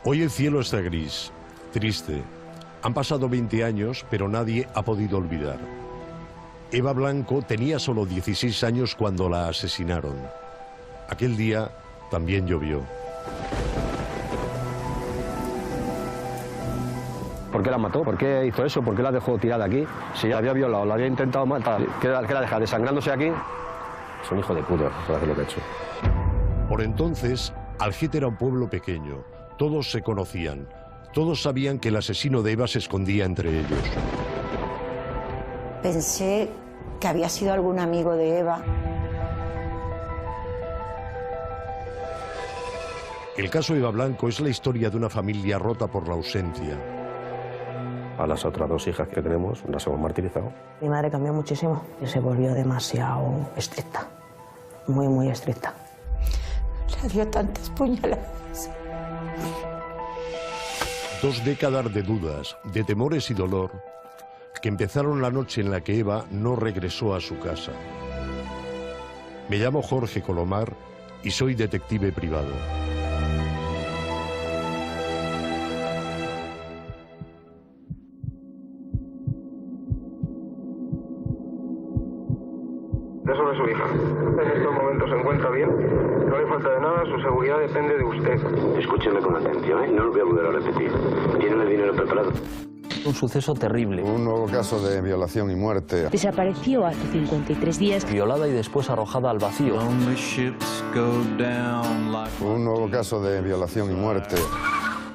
Hoy el cielo está gris, triste. Han pasado 20 años, pero nadie ha podido olvidar. Eva Blanco tenía solo 16 años cuando la asesinaron. Aquel día también llovió. ¿Por qué la mató? ¿Por qué hizo eso? ¿Por qué la dejó tirada aquí? Si la había violado, la había intentado matar, ¿qué la deja desangrándose aquí? Es un hijo de puta, eso es lo que ha hecho. Por entonces, Algete era un pueblo pequeño. Todos se conocían. Todos sabían que el asesino de Eva se escondía entre ellos. Pensé que había sido algún amigo de Eva. El caso Eva Blanco es la historia de una familia rota por la ausencia. A las otras dos hijas que tenemos las hemos martirizado. Mi madre cambió muchísimo y se volvió demasiado estricta, muy, muy estricta. Le dio tantas puñaladas. 2 décadas de dudas, de temores y dolor, que empezaron la noche en la que Eva no regresó a su casa. Me llamo Jorge Colomar y soy detective privado. Sobre su hija. En estos momentos se encuentra bien, no le falta de nada, su seguridad depende de usted. Escúcheme con atención, ¿eh? No lo voy a volver a repetir. ¿Tienen el dinero preparado? Un suceso terrible. Un nuevo caso de violación y muerte. Desapareció hace 53 días. Violada y después arrojada al vacío. Un nuevo caso de violación y muerte.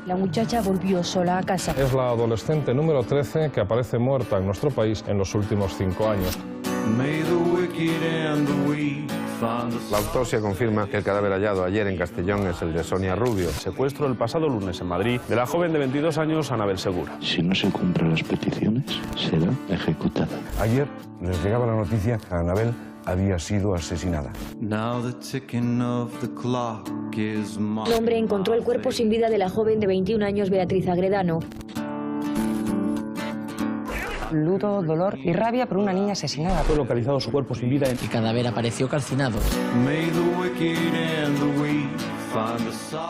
La muchacha volvió sola a casa. Es la adolescente número 13 que aparece muerta en nuestro país en los últimos 5 años. La autopsia confirma que el cadáver hallado ayer en Castellón es el de Sonia Rubio. Secuestro el pasado lunes en Madrid de la joven de 22 años, Anabel Segura. Si no se cumplen las peticiones, será ejecutada. Ayer les llegaba la noticia que Anabel había sido asesinada. Un hombre encontró el cuerpo sin vida de la joven de 21 años, Beatriz Agredano. Luto, dolor y rabia por una niña asesinada. Fue localizado su cuerpo sin vida. El cadáver apareció calcinado.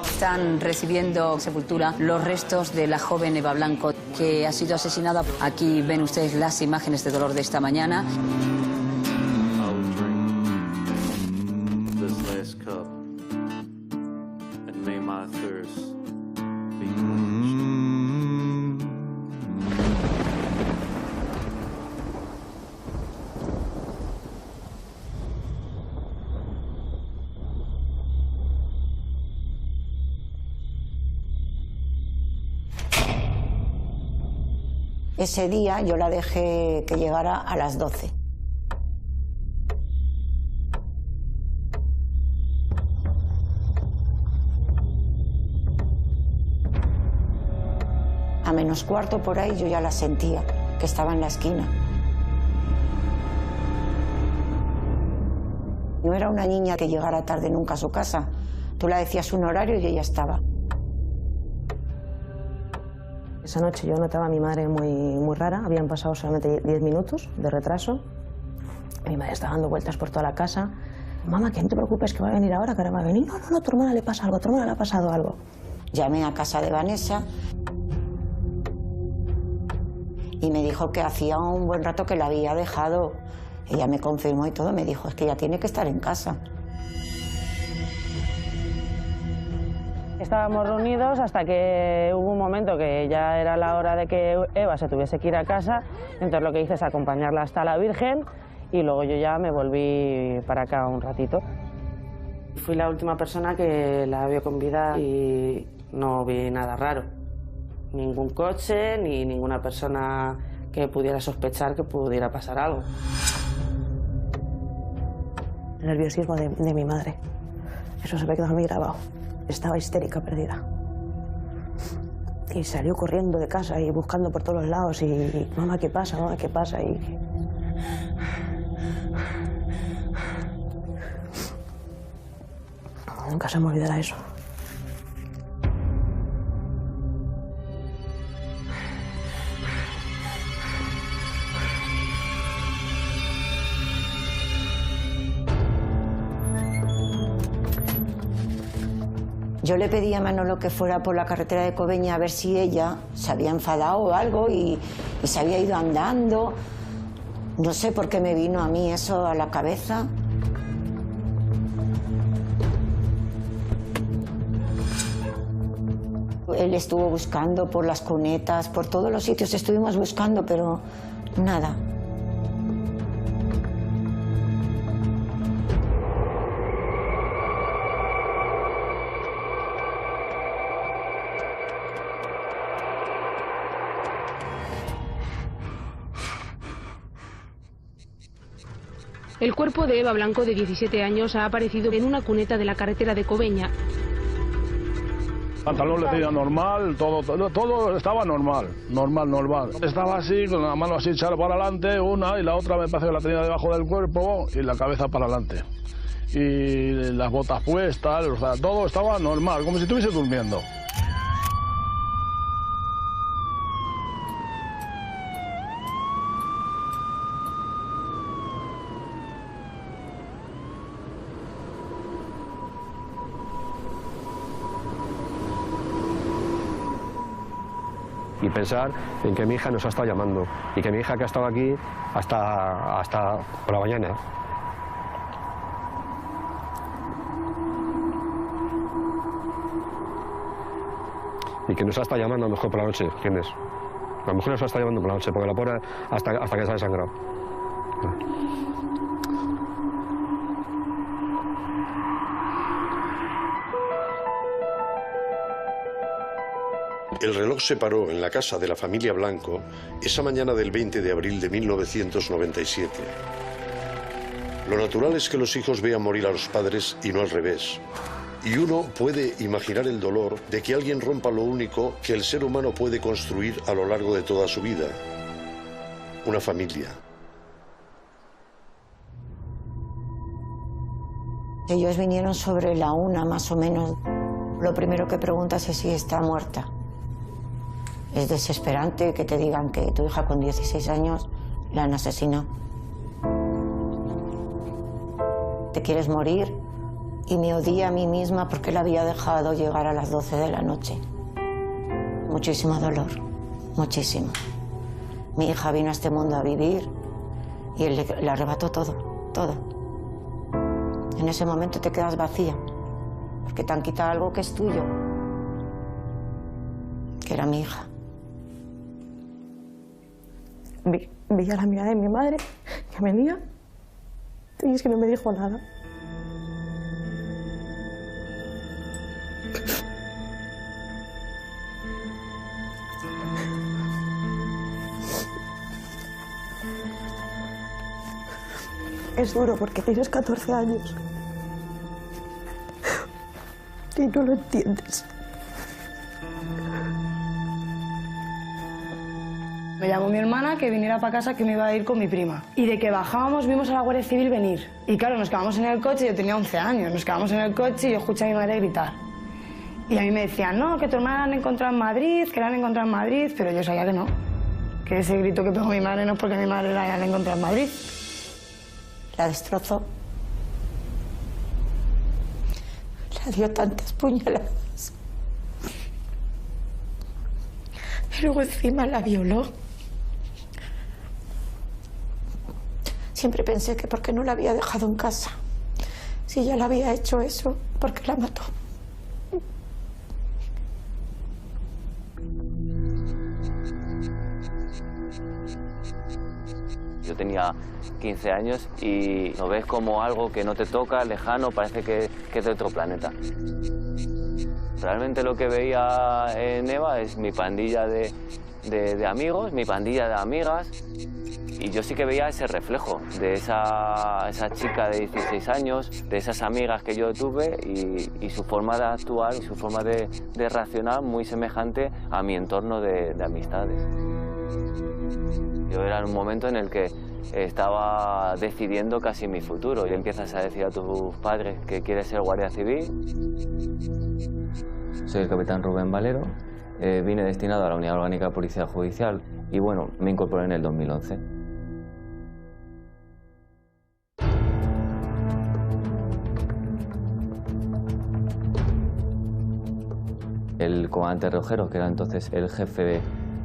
Están recibiendo sepultura los restos de la joven Eva Blanco, que ha sido asesinada. Aquí ven ustedes las imágenes de dolor de esta mañana. Ese día yo la dejé que llegara a las 12. A menos cuarto por ahí yo ya la sentía, que estaba en la esquina. No era una niña que llegara tarde nunca a su casa. Tú le decías un horario y ella estaba. Esa noche yo notaba a mi madre muy rara. Habían pasado solamente 10 minutos de retraso. Mi madre estaba dando vueltas por toda la casa. Mamá, que no te preocupes, que va a venir ahora, que ahora va a venir. No, a tu hermana le pasa algo, a tu hermana le ha pasado algo. Llamé a casa de Vanessa y me dijo que hacía un buen rato que la había dejado. Ella me confirmó y todo, me dijo, es que ella tiene que estar en casa. Estábamos reunidos hasta que hubo un momento que ya era la hora de que Eva se tuviese que ir a casa. Entonces lo que hice es acompañarla hasta la Virgen y luego yo ya me volví para acá un ratito. Fui la última persona que la vio con vida y no vi nada raro. Ningún coche ni ninguna persona que pudiera sospechar que pudiera pasar algo. El nerviosismo de mi madre. Eso se me quedó a mí grabado. Estaba histérica, perdida. Y salió corriendo de casa y buscando por todos los lados y mamá, ¿qué pasa? Mamá, ¿qué pasa? Y nunca se me olvidará eso. Yo le pedí a Manolo que fuera por la carretera de Coveña a ver si ella se había enfadado o algo y se había ido andando. No sé por qué me vino a mí eso a la cabeza. Él estuvo buscando por las cunetas, por todos los sitios estuvimos buscando, pero nada. El cuerpo de Eva Blanco, de 17 años, ha aparecido en una cuneta de la carretera de Coveña. Pantalón le tenía normal, todo estaba normal. Estaba así, con la mano así echada para adelante, una y la otra me parece que la tenía debajo del cuerpo y la cabeza para adelante. Y las botas puestas, o sea, todo estaba normal, como si estuviese durmiendo. Y pensar en que mi hija nos ha estado llamando y que mi hija que ha estado aquí hasta por la mañana. Y que nos ha estado llamando a lo mejor por la noche, ¿quién es? A lo mejor nos ha estado llamando por la noche, porque la pobre hasta que se ha desangrado. El reloj se paró en la casa de la familia Blanco esa mañana del 20 de abril de 1997. Lo natural es que los hijos vean morir a los padres y no al revés. Y uno puede imaginar el dolor de que alguien rompa lo único que el ser humano puede construir a lo largo de toda su vida: una familia. Ellos vinieron sobre la 1 más o menos. Lo primero que preguntas es si está muerta. Es desesperante que te digan que tu hija con 16 años la han asesinado. Te quieres morir y me odié a mí misma porque la había dejado llegar a las 12 de la noche. Muchísimo dolor, muchísimo. Mi hija vino a este mundo a vivir y él le arrebató todo, todo. En ese momento te quedas vacía porque te han quitado algo que es tuyo, que era mi hija. Vi a la mirada de mi madre, que venía, y es que no me dijo nada. Es duro porque tienes 14 años y no lo entiendes. Me llamó mi hermana que viniera para casa, que me iba a ir con mi prima. Y de que bajábamos vimos a la Guardia Civil venir. Y claro, nos quedamos en el coche, yo tenía 11 años, nos quedamos en el coche y yo escuché a mi madre gritar. Y a mí me decían, no, que tu hermana la han encontrado en Madrid, que la han encontrado en Madrid, pero yo sabía que no. Que ese grito que pegó mi madre no es porque mi madre la hayan encontrado en Madrid. La destrozó. Le dio tantas puñaladas. Y luego encima la violó. Siempre pensé que porque no la había dejado en casa. Si ya le había hecho eso, ¿por qué la mató? Yo tenía 15 años y lo ves como algo que no te toca, lejano, parece que es de otro planeta. Realmente lo que veía en Eva es mi pandilla de amigos, mi pandilla de amigas, y yo sí que veía ese reflejo de esa chica de 16 años, de esas amigas que yo tuve y su forma de actuar y su forma de reaccionar muy semejante a mi entorno de amistades. Yo era en un momento en el que estaba decidiendo casi mi futuro y empiezas a decir a tus padres que quieres ser guardia civil. Soy el capitán Rubén Valero, vine destinado a la Unidad Orgánica de Policía Judicial y bueno, me incorporé en el 2011. El comandante Rojero, que era entonces el jefe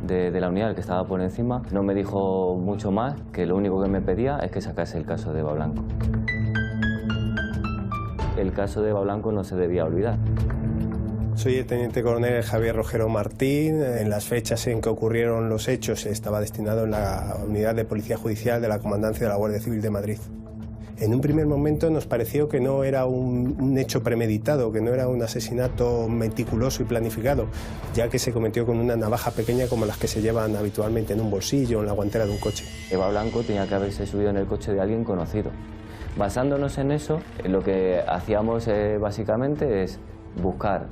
de la unidad, el que estaba por encima, no me dijo mucho más, que lo único que me pedía es que sacase el caso de Eva Blanco. El caso de Eva Blanco no se debía olvidar. Soy el teniente coronel Javier Rojero Martín. En las fechas en que ocurrieron los hechos estaba destinado en la unidad de policía judicial de la Comandancia de la Guardia Civil de Madrid. En un primer momento nos pareció que no era un hecho premeditado, que no era un asesinato meticuloso y planificado, ya que se cometió con una navaja pequeña como las que se llevan habitualmente en un bolsillo o en la guantera de un coche. Eva Blanco tenía que haberse subido en el coche de alguien conocido. Basándonos en eso, lo que hacíamos básicamente es buscar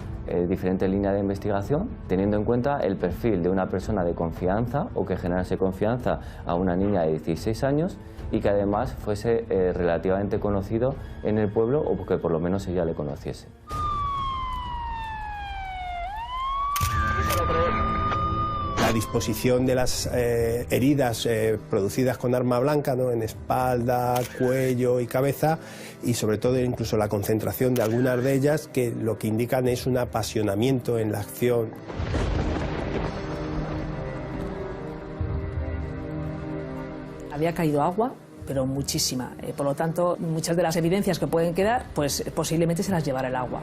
diferentes líneas de investigación, teniendo en cuenta el perfil de una persona de confianza o que generase confianza a una niña de 16 años y que además fuese relativamente conocido en el pueblo o que por lo menos ella le conociese. La disposición de las heridas producidas con arma blanca, ¿no?, en espalda, cuello y cabeza, y sobre todo incluso la concentración de algunas de ellas, que lo que indican es un apasionamiento en la acción. Había caído agua, pero muchísima. Por lo tanto, muchas de las evidencias que pueden quedar, pues posiblemente se las llevará el agua.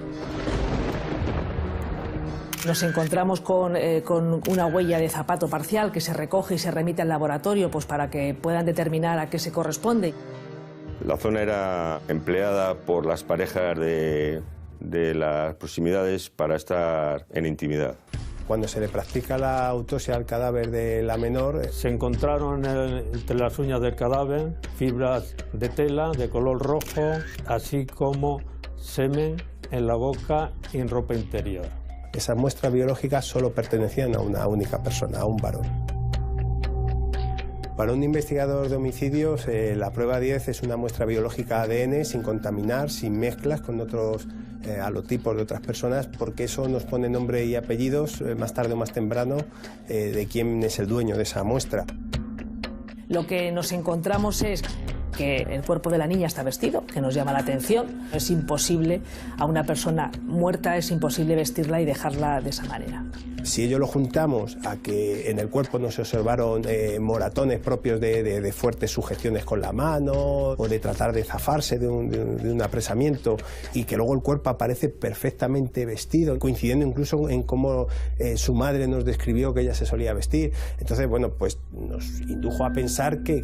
Nos encontramos con una huella de zapato parcial que se recoge y se remite al laboratorio, pues para que puedan determinar a qué se corresponde. La zona era empleada por las parejas de las proximidades para estar en intimidad. Cuando se le practica la autopsia al cadáver de la menor, se encontraron entre las uñas del cadáver fibras de tela de color rojo, así como semen en la boca y en ropa interior. Esas muestras biológicas solo pertenecían a una única persona, a un varón. Para un investigador de homicidios, la prueba 10 es una muestra biológica ADN sin contaminar, sin mezclas con otros alotipos de otras personas, porque eso nos pone nombre y apellidos, más tarde o más temprano, de quién es el dueño de esa muestra. Lo que nos encontramos es que el cuerpo de la niña está vestido, que nos llama la atención. Es imposible, a una persona muerta es imposible vestirla y dejarla de esa manera. Si ello lo juntamos a que en el cuerpo no se observaron moratones propios de fuertes sujeciones con la mano o de tratar de zafarse de un apresamiento, y que luego el cuerpo aparece perfectamente vestido, coincidiendo incluso en cómo su madre nos describió que ella se solía vestir, entonces, bueno, pues nos indujo a pensar que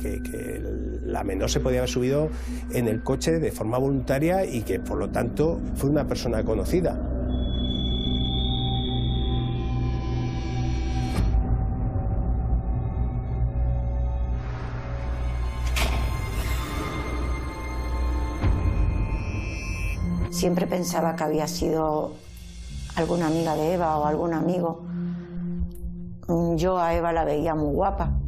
la menor se podía haber subido en el coche de forma voluntaria y que, por lo tanto, fue una persona conocida. Siempre pensaba que había sido alguna amiga de Eva o algún amigo. Yo a Eva la veía muy guapa.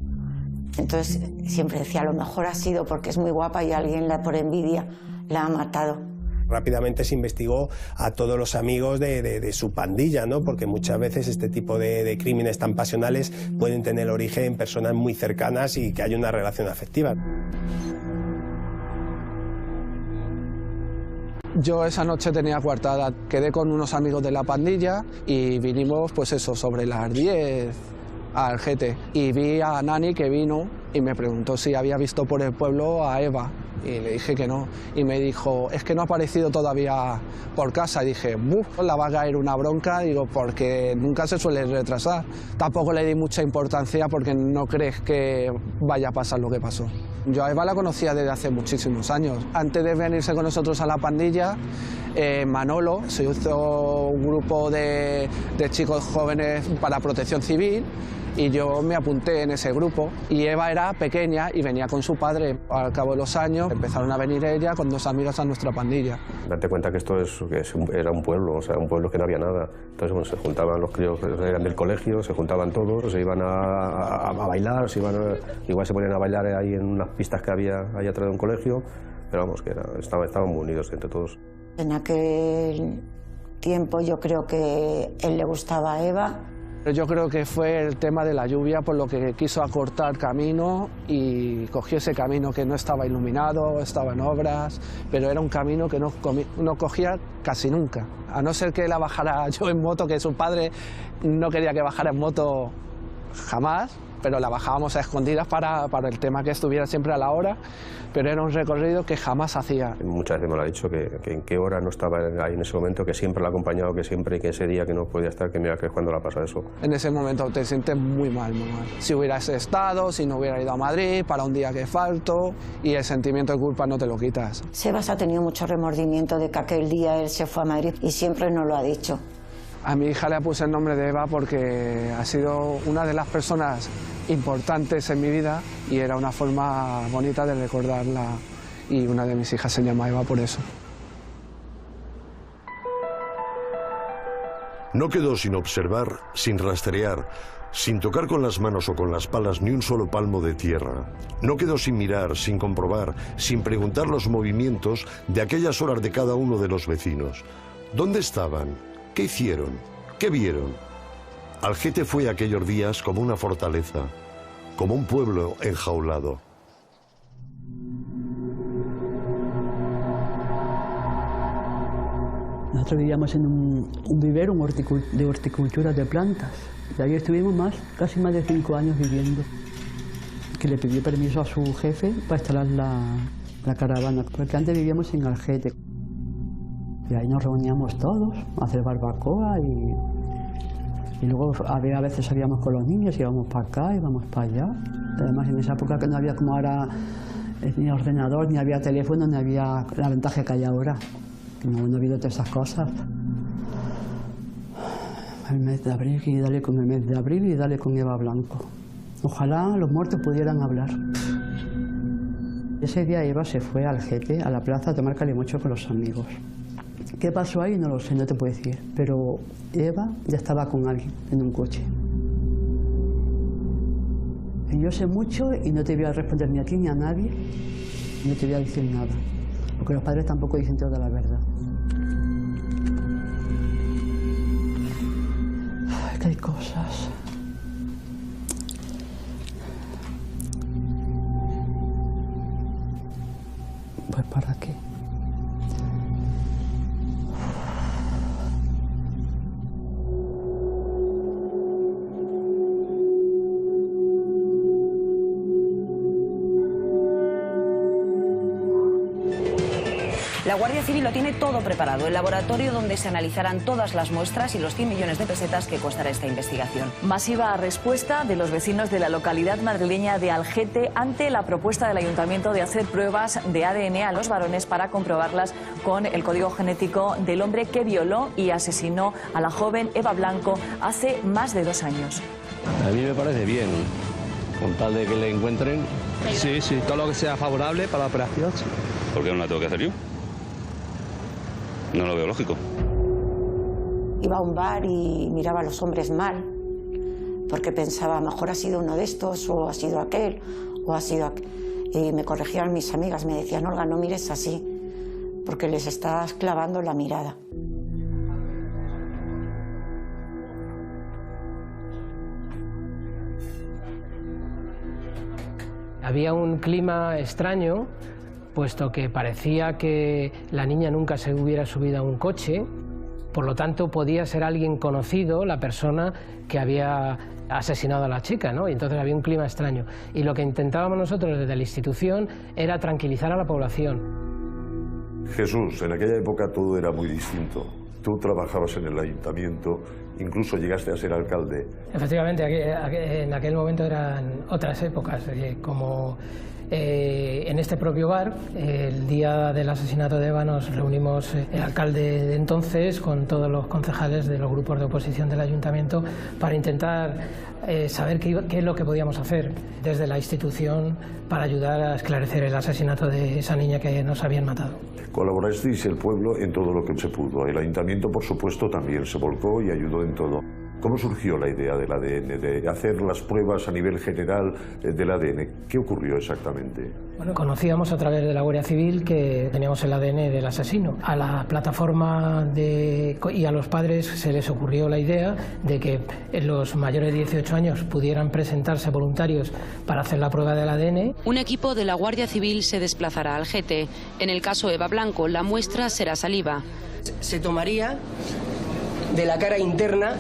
Entonces siempre decía, a lo mejor ha sido porque es muy guapa y alguien por envidia la ha matado. Rápidamente se investigó a todos los amigos de su pandilla, ¿no? Porque muchas veces este tipo de crímenes tan pasionales pueden tener origen en personas muy cercanas y que hay una relación afectiva. Yo esa noche tenía coartada, quedé con unos amigos de la pandilla y vinimos, pues eso, sobre las 10 al GT. Y vi a Nani que vino y me preguntó si había visto por el pueblo a Eva. Y le dije que no. Y me dijo, es que no ha aparecido todavía por casa. Y dije, ¡buf! La va a caer una bronca, digo, porque nunca se suele retrasar. Tampoco le di mucha importancia porque no crees que vaya a pasar lo que pasó. Yo a Eva la conocía desde hace muchísimos años. Antes de venirse con nosotros a la pandilla, Manolo se hizo un grupo de chicos jóvenes para protección civil y yo me apunté en ese grupo. Y Eva era pequeña y venía con su padre. Al cabo de los años empezaron a venir ella con 2 amigas a nuestra pandilla. Date cuenta que esto era un pueblo, o sea, un pueblo que no había nada. Entonces, bueno, se juntaban los críos que eran del colegio, se juntaban todos, se iban a bailar, igual se ponían a bailar ahí en unas pistas que había ahí atrás de un colegio, pero vamos, que estaban muy unidos entre todos. En aquel tiempo yo creo que él le gustaba a Eva Yo creo que fue el tema de la lluvia por lo que quiso acortar camino y cogió ese camino que no estaba iluminado, estaba en obras, pero era un camino que no cogía casi nunca. A no ser que la bajara yo en moto, que su padre no quería que bajara en moto jamás, pero la bajábamos a escondidas para el tema que estuviera siempre a la hora, pero era un recorrido que jamás hacía. Muchas veces me lo ha dicho, que en qué hora no estaba ahí en ese momento, que siempre lo ha acompañado, que siempre, que ese día que no podía estar, que mira que es cuando le ha pasado eso. En ese momento te sientes muy mal, muy mal. Si hubieras estado, si no hubiera ido a Madrid, para un día que falto, y el sentimiento de culpa no te lo quitas. Sebas ha tenido mucho remordimiento de que aquel día él se fue a Madrid y siempre nos lo ha dicho. A mi hija le puse el nombre de Eva porque ha sido una de las personas importantes en mi vida y era una forma bonita de recordarla, y una de mis hijas se llama Eva por eso. No quedó sin observar, sin rastrear, sin tocar con las manos o con las palas ni un solo palmo de tierra. No quedó sin mirar, sin comprobar, sin preguntar los movimientos de aquellas horas de cada uno de los vecinos. ¿Dónde estaban? ¿Qué hicieron? ¿Qué vieron? Algete fue aquellos días como una fortaleza, como un pueblo enjaulado. Nosotros vivíamos en un vivero de horticultura de plantas. Y ahí estuvimos casi más de 5 años viviendo. Que le pidió permiso a su jefe para instalar la caravana, porque antes vivíamos en Algete. Y ahí nos reuníamos todos a hacer barbacoa y luego a veces salíamos con los niños, íbamos para acá, íbamos para allá. Además en esa época que no había como ahora ni ordenador, ni había teléfono, ni había la ventaja que hay ahora. No ha habido todas esas cosas. El mes de abril, y dale con el mes de abril y dale con Eva Blanco. Ojalá los muertos pudieran hablar. Ese día Eva se fue al Algete, a la plaza, a tomar calimocho con los amigos. ¿Qué pasó ahí? No lo sé, no te puedo decir. Pero Eva ya estaba con alguien en un coche. Y yo sé mucho y no te voy a responder ni a ti ni a nadie. No te voy a decir nada. Porque los padres tampoco dicen toda la verdad. Ay, que hay cosas. Pues ¿para qué? La Guardia Civil lo tiene todo preparado, el laboratorio donde se analizarán todas las muestras y los 100 millones de pesetas que costará esta investigación. Masiva respuesta de los vecinos de la localidad madrileña de Algete ante la propuesta del ayuntamiento de hacer pruebas de ADN a los varones para comprobarlas con el código genético del hombre que violó y asesinó a la joven Eva Blanco hace más de 2 años. A mí me parece bien, con tal de que le encuentren. Sí, todo lo que sea favorable para la operación. Sí. ¿Por qué no la tengo que hacer yo? No lo veo lógico. Iba a un bar y miraba a los hombres mal, porque pensaba, a lo mejor ha sido uno de estos, o ha sido aquel, o ha sido aquel. Y me corregían mis amigas, me decían, Olga, no mires así, porque les estás clavando la mirada. Había un clima extraño, puesto que parecía que la niña nunca se hubiera subido a un coche, por lo tanto podía ser alguien conocido, la persona que había asesinado a la chica, ¿no? Y entonces había un clima extraño. Y lo que intentábamos nosotros desde la institución era tranquilizar a la población. Jesús, en aquella época todo era muy distinto. Tú trabajabas en el ayuntamiento, incluso llegaste a ser alcalde. Efectivamente, en aquel momento eran otras épocas, como en este propio bar, el día del asesinato de Eva, nos reunimos el alcalde de entonces con todos los concejales de los grupos de oposición del ayuntamiento para intentar saber qué es lo que podíamos hacer desde la institución para ayudar a esclarecer el asesinato de esa niña que nos habían matado. Colaborasteis el pueblo en todo lo que se pudo. El ayuntamiento, por supuesto, también se volcó y ayudó en todo. ¿Cómo surgió la idea del ADN, de hacer las pruebas a nivel general del ADN? ¿Qué ocurrió exactamente? Bueno, conocíamos a través de la Guardia Civil que teníamos el ADN del asesino. A la plataforma y a los padres se les ocurrió la idea de que los mayores de 18 años pudieran presentarse voluntarios para hacer la prueba del ADN. Un equipo de la Guardia Civil se desplazará a Algete. En el caso Eva Blanco, la muestra será saliva. Se tomaría de la cara interna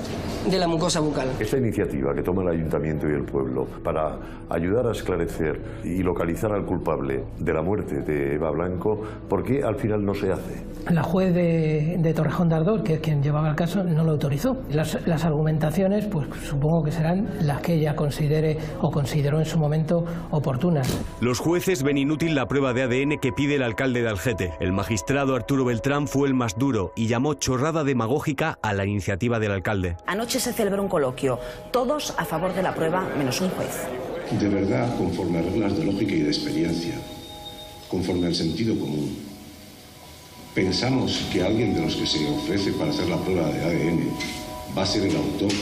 de la mucosa bucal. Esta iniciativa que toma el Ayuntamiento y el pueblo para ayudar a esclarecer y localizar al culpable de la muerte de Eva Blanco, ¿por qué al final no se hace? La juez de Torrejón de Ardoz, que es quien llevaba el caso, no lo autorizó. Las argumentaciones, pues supongo que serán las que ella considere o consideró en su momento oportunas. Los jueces ven inútil la prueba de ADN que pide el alcalde de Algete. El magistrado Arturo Beltrán fue el más duro y llamó chorrada demagógica a la iniciativa del alcalde. Anoche se celebró un coloquio, todos a favor de la prueba, menos un juez. De verdad, conforme a reglas de lógica y de experiencia, conforme al sentido común, pensamos que alguien de los que se ofrece para hacer la prueba de ADN va a ser el autor,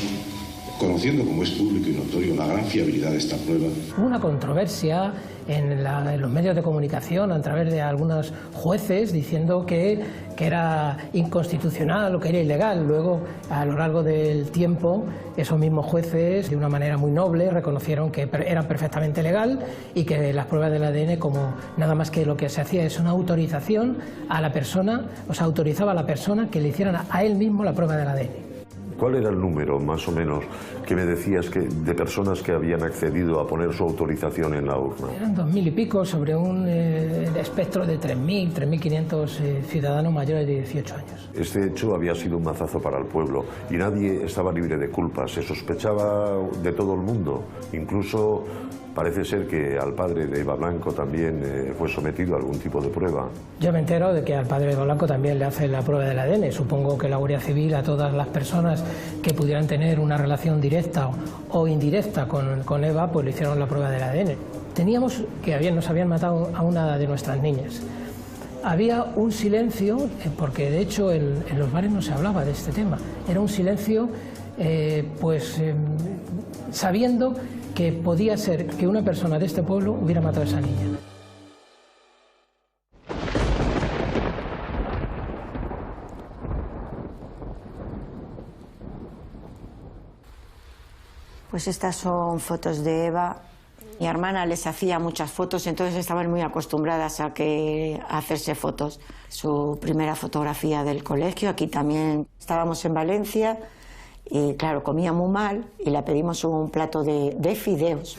conociendo como es público y notorio la gran fiabilidad de esta prueba. Hubo una controversia en los medios de comunicación a través de algunos jueces diciendo que era inconstitucional o que era ilegal. Luego, a lo largo del tiempo, esos mismos jueces, de una manera muy noble, reconocieron que era perfectamente legal y que las pruebas del ADN, como nada más que lo que se hacía es una autorización a la persona, o sea, autorizaba a la persona que le hicieran a él mismo la prueba del ADN. ¿Cuál era el número, más o menos, que me decías de personas que habían accedido a poner su autorización en la urna? Eran 2000 y pico sobre un espectro de 3000, 3500 ciudadanos mayores de 18 años. Este hecho había sido un mazazo para el pueblo y nadie estaba libre de culpa. Se sospechaba de todo el mundo, incluso parece ser que al padre de Eva Blanco también fue sometido a algún tipo de prueba. Yo me entero de que al padre de Eva Blanco también le hacen la prueba del ADN. Supongo que la Guardia Civil a todas las personas que pudieran tener una relación directa o indirecta con Eva, pues le hicieron la prueba del ADN. Teníamos que nos habían matado a una de nuestras niñas. Había un silencio, porque de hecho en los bares no se hablaba de este tema. Era un silencio, sabiendo que podía ser que una persona de este pueblo hubiera matado a esa niña. Pues estas son fotos de Eva. Mi hermana les hacía muchas fotos, entonces estaban muy acostumbradas a hacerse fotos. Su primera fotografía del colegio, aquí también estábamos en Valencia. Y claro, comía muy mal y le pedimos un plato de fideos.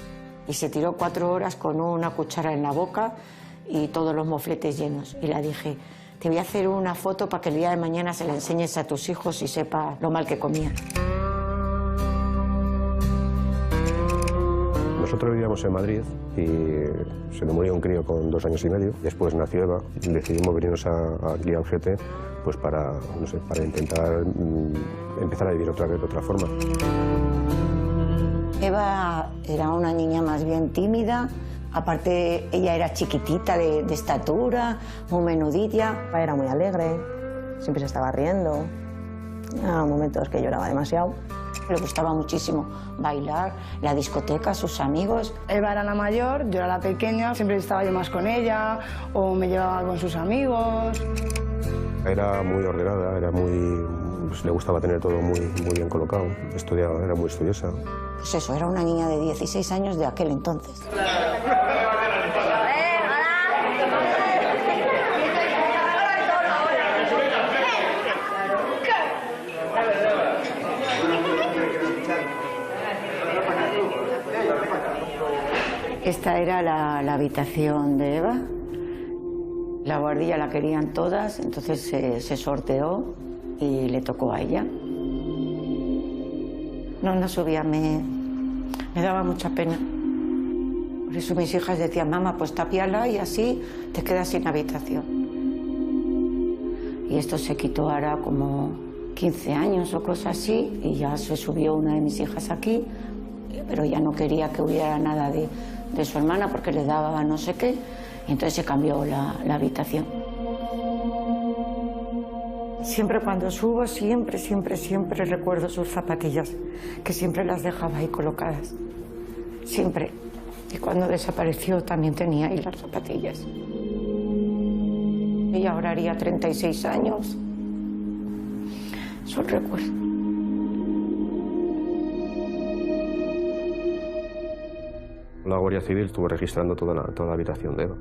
Y se tiró 4 horas con una cuchara en la boca y todos los mofletes llenos. Y le dije, te voy a hacer una foto para que el día de mañana se la enseñes a tus hijos y sepa lo mal que comía. Nosotros vivíamos en Madrid y se me murió un crío con 2 años y medio. Después nació Eva y decidimos venirnos aquí a Algete pues para intentar empezar a vivir otra vez de otra forma. Eva era una niña más bien tímida. Aparte, ella era chiquitita de estatura, muy menudilla. Era muy alegre, siempre se estaba riendo. Había momentos que lloraba demasiado. Le gustaba muchísimo bailar, la discoteca, sus amigos. Eva era la mayor, yo era la pequeña, siempre estaba yo más con ella o me llevaba con sus amigos. Era muy ordenada, le gustaba tener todo muy bien colocado, estudiaba, era muy estudiosa. Pues eso, era una niña de 16 años de aquel entonces. Esta era la habitación de Eva. La guardilla la querían todas, entonces se sorteó y le tocó a ella. No subía, me daba mucha pena. Por eso mis hijas decían, mamá, pues tapiala y así te quedas sin habitación. Y esto se quitó ahora como 15 años o cosas así, y ya se subió una de mis hijas aquí, pero ya no quería que hubiera nada de su hermana porque le daba no sé qué, y entonces se cambió la habitación. Siempre cuando subo, siempre recuerdo sus zapatillas, que siempre las dejaba ahí colocadas. Siempre. Y cuando desapareció también tenía ahí las zapatillas. Ella ahora haría 36 años. Es un recuerdo. La Guardia Civil estuvo registrando toda la habitación de Eva.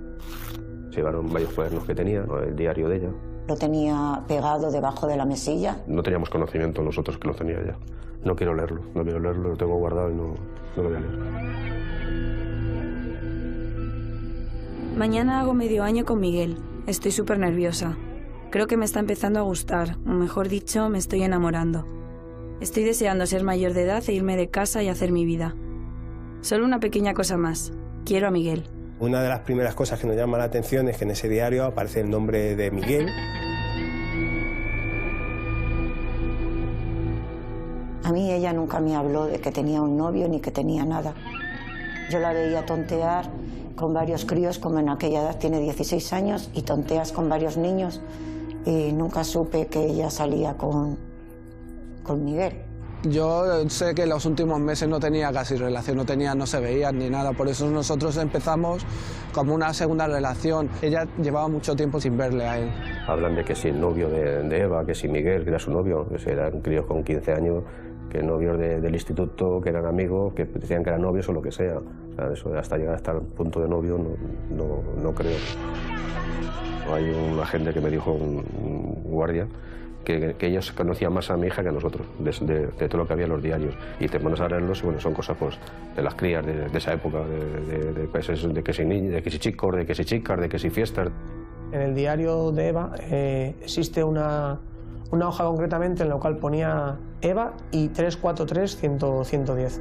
Se llevaron varios cuadernos que tenía, el diario de ella. Lo tenía pegado debajo de la mesilla. No teníamos conocimiento nosotros que lo tenía ella. No quiero leerlo, lo tengo guardado y no lo voy a leer. Mañana hago medio año con Miguel. Estoy súper nerviosa. Creo que me está empezando a gustar, o mejor dicho, me estoy enamorando. Estoy deseando ser mayor de edad e irme de casa y hacer mi vida. Solo una pequeña cosa más. Quiero a Miguel. Una de las primeras cosas que nos llama la atención es que en ese diario aparece el nombre de Miguel. A mí ella nunca me habló de que tenía un novio ni que tenía nada. Yo la veía tontear con varios críos, como en aquella edad tiene 16 años, y tonteas con varios niños, y nunca supe que ella salía con Miguel. Yo sé que en los últimos meses no tenía casi relación, no se veían ni nada, por eso nosotros empezamos como una segunda relación. Ella llevaba mucho tiempo sin verle a él. Hablan de que si el novio de Eva, que si Miguel, que era su novio, que eran críos con 15 años, que novios del instituto, que eran amigos, que decían que eran novios o lo que sea. O sea, eso hasta llegar hasta el punto de novio no creo. Hay un agente que me dijo, un guardia, que ellos conocían más a mi hija que a nosotros, de todo lo que había en los diarios. Y te pones a leerlos y bueno, son cosas pues, de las crías de esa época, de que si niños, de que si chicos, de que si chicas, de que si fiestas. En el diario de Eva existe una hoja concretamente en la cual ponía Eva y 343-110.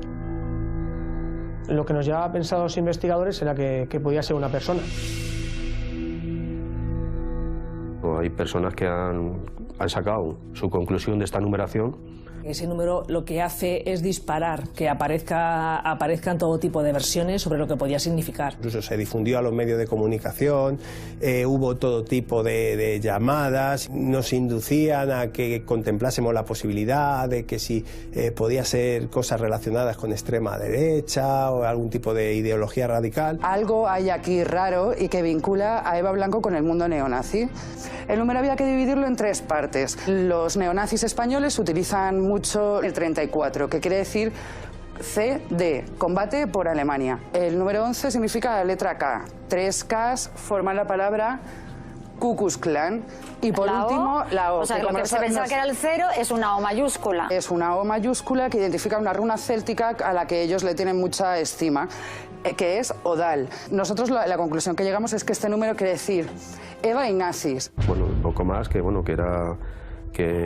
Lo que nos llevaba a pensar a los investigadores era que podía ser una persona. Hay personas que han sacado su conclusión de esta numeración. Ese número lo que hace es disparar, que aparezcan todo tipo de versiones sobre lo que podía significar. Incluso se difundió a los medios de comunicación, hubo todo tipo de llamadas, nos inducían a que contemplásemos la posibilidad de que si podía ser cosas relacionadas con extrema derecha o algún tipo de ideología radical. Algo hay aquí raro y que vincula a Eva Blanco con el mundo neonazi. El número había que dividirlo en 3 partes. Los neonazis españoles utilizan mucho el 34, que quiere decir CD, combate por Alemania. El número 11 significa la letra K. 3 Ks forman la palabra Ku Klux Klan. Y por último, la O. O sea, que lo que se pensaba que era el 0 es una O mayúscula. Es una O mayúscula que identifica una runa céltica a la que ellos le tienen mucha estima, que es Odal. Nosotros la conclusión que llegamos es que este número quiere decir Eva y nazis. Bueno, un poco más que era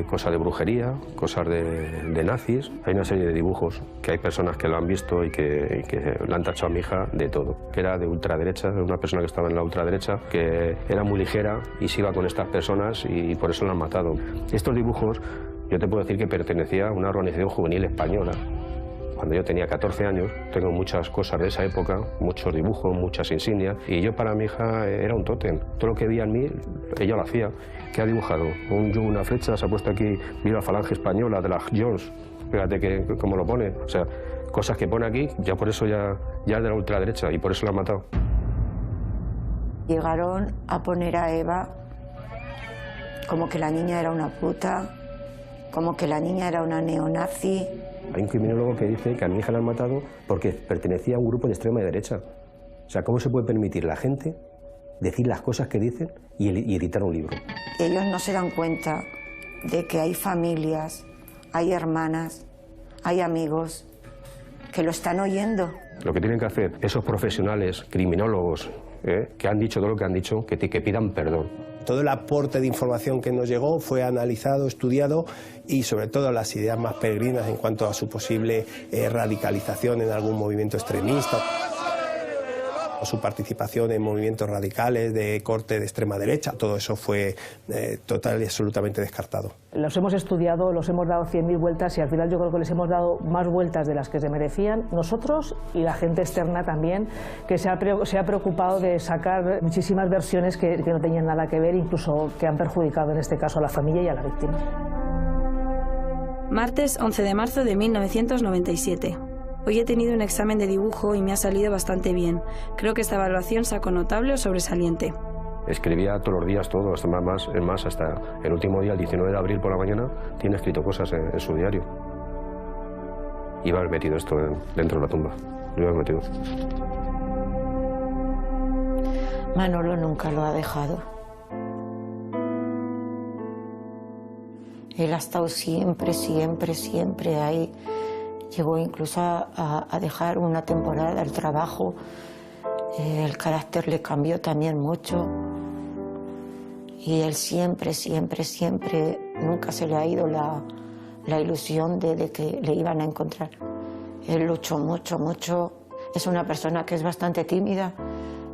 cosas de brujería, cosas de nazis. Hay una serie de dibujos que hay personas que lo han visto y que le han tachado a mi hija de todo. Que era de ultraderecha, una persona que estaba en la ultraderecha, que era muy ligera y se iba con estas personas y por eso la han matado. Estos dibujos, yo te puedo decir que pertenecía a una organización juvenil española. Cuando yo tenía 14 años, tengo muchas cosas de esa época, muchos dibujos, muchas insignias, y yo para mi hija era un tótem. Todo lo que veía en mí, ella lo hacía. ¿Qué ha dibujado? Un yugo, una flecha, se ha puesto aquí, mira la falange española de las Jones, fíjate cómo lo pone. O sea, cosas que pone aquí, ya por eso ya es de la ultraderecha, y por eso la han matado. Llegaron a poner a Eva como que la niña era una puta, como que la niña era una neonazi. Hay un criminólogo que dice que a mi hija la han matado porque pertenecía a un grupo de extrema derecha. O sea, ¿cómo se puede permitir la gente decir las cosas que dicen y editar un libro? Ellos no se dan cuenta de que hay familias, hay hermanas, hay amigos que lo están oyendo. Lo que tienen que hacer esos profesionales, criminólogos, que han dicho todo lo que han dicho, que pidan perdón. Todo el aporte de información que nos llegó fue analizado, estudiado y sobre todo las ideas más peregrinas en cuanto a su posible radicalización en algún movimiento extremista. su participación en movimientos radicales de corte de extrema derecha. Todo eso fue total y absolutamente descartado. Los hemos estudiado, los hemos dado 100.000 vueltas y al final yo creo que les hemos dado más vueltas de las que se merecían nosotros y la gente externa también, que se ha preocupado de sacar muchísimas versiones que no tenían nada que ver, incluso que han perjudicado en este caso a la familia y a la víctima. Martes 11 de marzo de 1997. Hoy he tenido un examen de dibujo y me ha salido bastante bien. Creo que esta evaluación sacó notable o sobresaliente. Escribía todos los días todo, es más, hasta el último día, el 19 de abril por la mañana, tiene escrito cosas en su diario. Iba a haber metido esto dentro de la tumba, lo iba a haber metido. Manolo nunca lo ha dejado. Él ha estado siempre, siempre, siempre ahí. Llegó incluso a dejar una temporada el trabajo. El carácter le cambió también mucho. Y él siempre, siempre, siempre, nunca se le ha ido la ilusión de que le iban a encontrar. Él luchó mucho, mucho. Es una persona que es bastante tímida.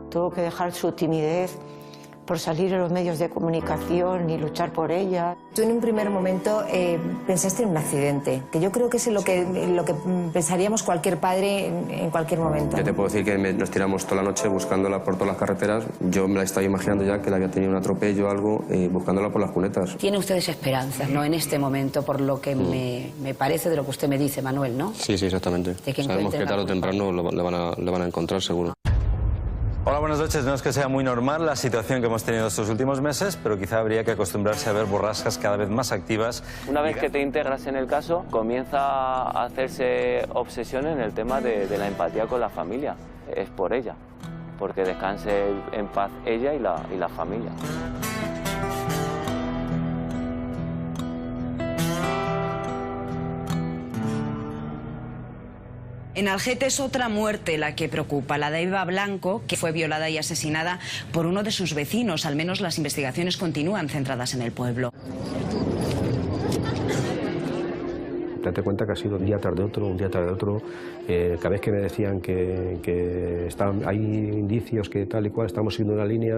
Tuvo que dejar su timidez por salir en los medios de comunicación y luchar por ella. Tú en un primer momento pensaste en un accidente, que yo creo que es lo que pensaríamos cualquier padre en cualquier momento. Yo te puedo decir que nos tiramos toda la noche buscándola por todas las carreteras. Yo me la estaba imaginando ya que le había tenido un atropello o algo, buscándola por las cunetas. Tiene ustedes esperanzas, ¿no? En este momento, por lo que me parece de lo que usted me dice, Manuel, ¿no? Sí, exactamente. Sabemos que tarde o temprano le van a encontrar seguro. Hola, buenas noches. No es que sea muy normal la situación que hemos tenido estos últimos meses, pero quizá habría que acostumbrarse a ver borrascas cada vez más activas. Una vez que te integras en el caso, comienza a hacerse obsesión en el tema de la empatía con la familia. Es por ella, porque descanse en paz ella y la familia. En Algete es otra muerte la que preocupa, la de Eva Blanco, que fue violada y asesinada por uno de sus vecinos. Al menos las investigaciones continúan centradas en el pueblo. Date cuenta que ha sido un día tras de otro, un día tras de otro. Cada vez que me decían que hay indicios que tal y cual, estamos siguiendo una línea,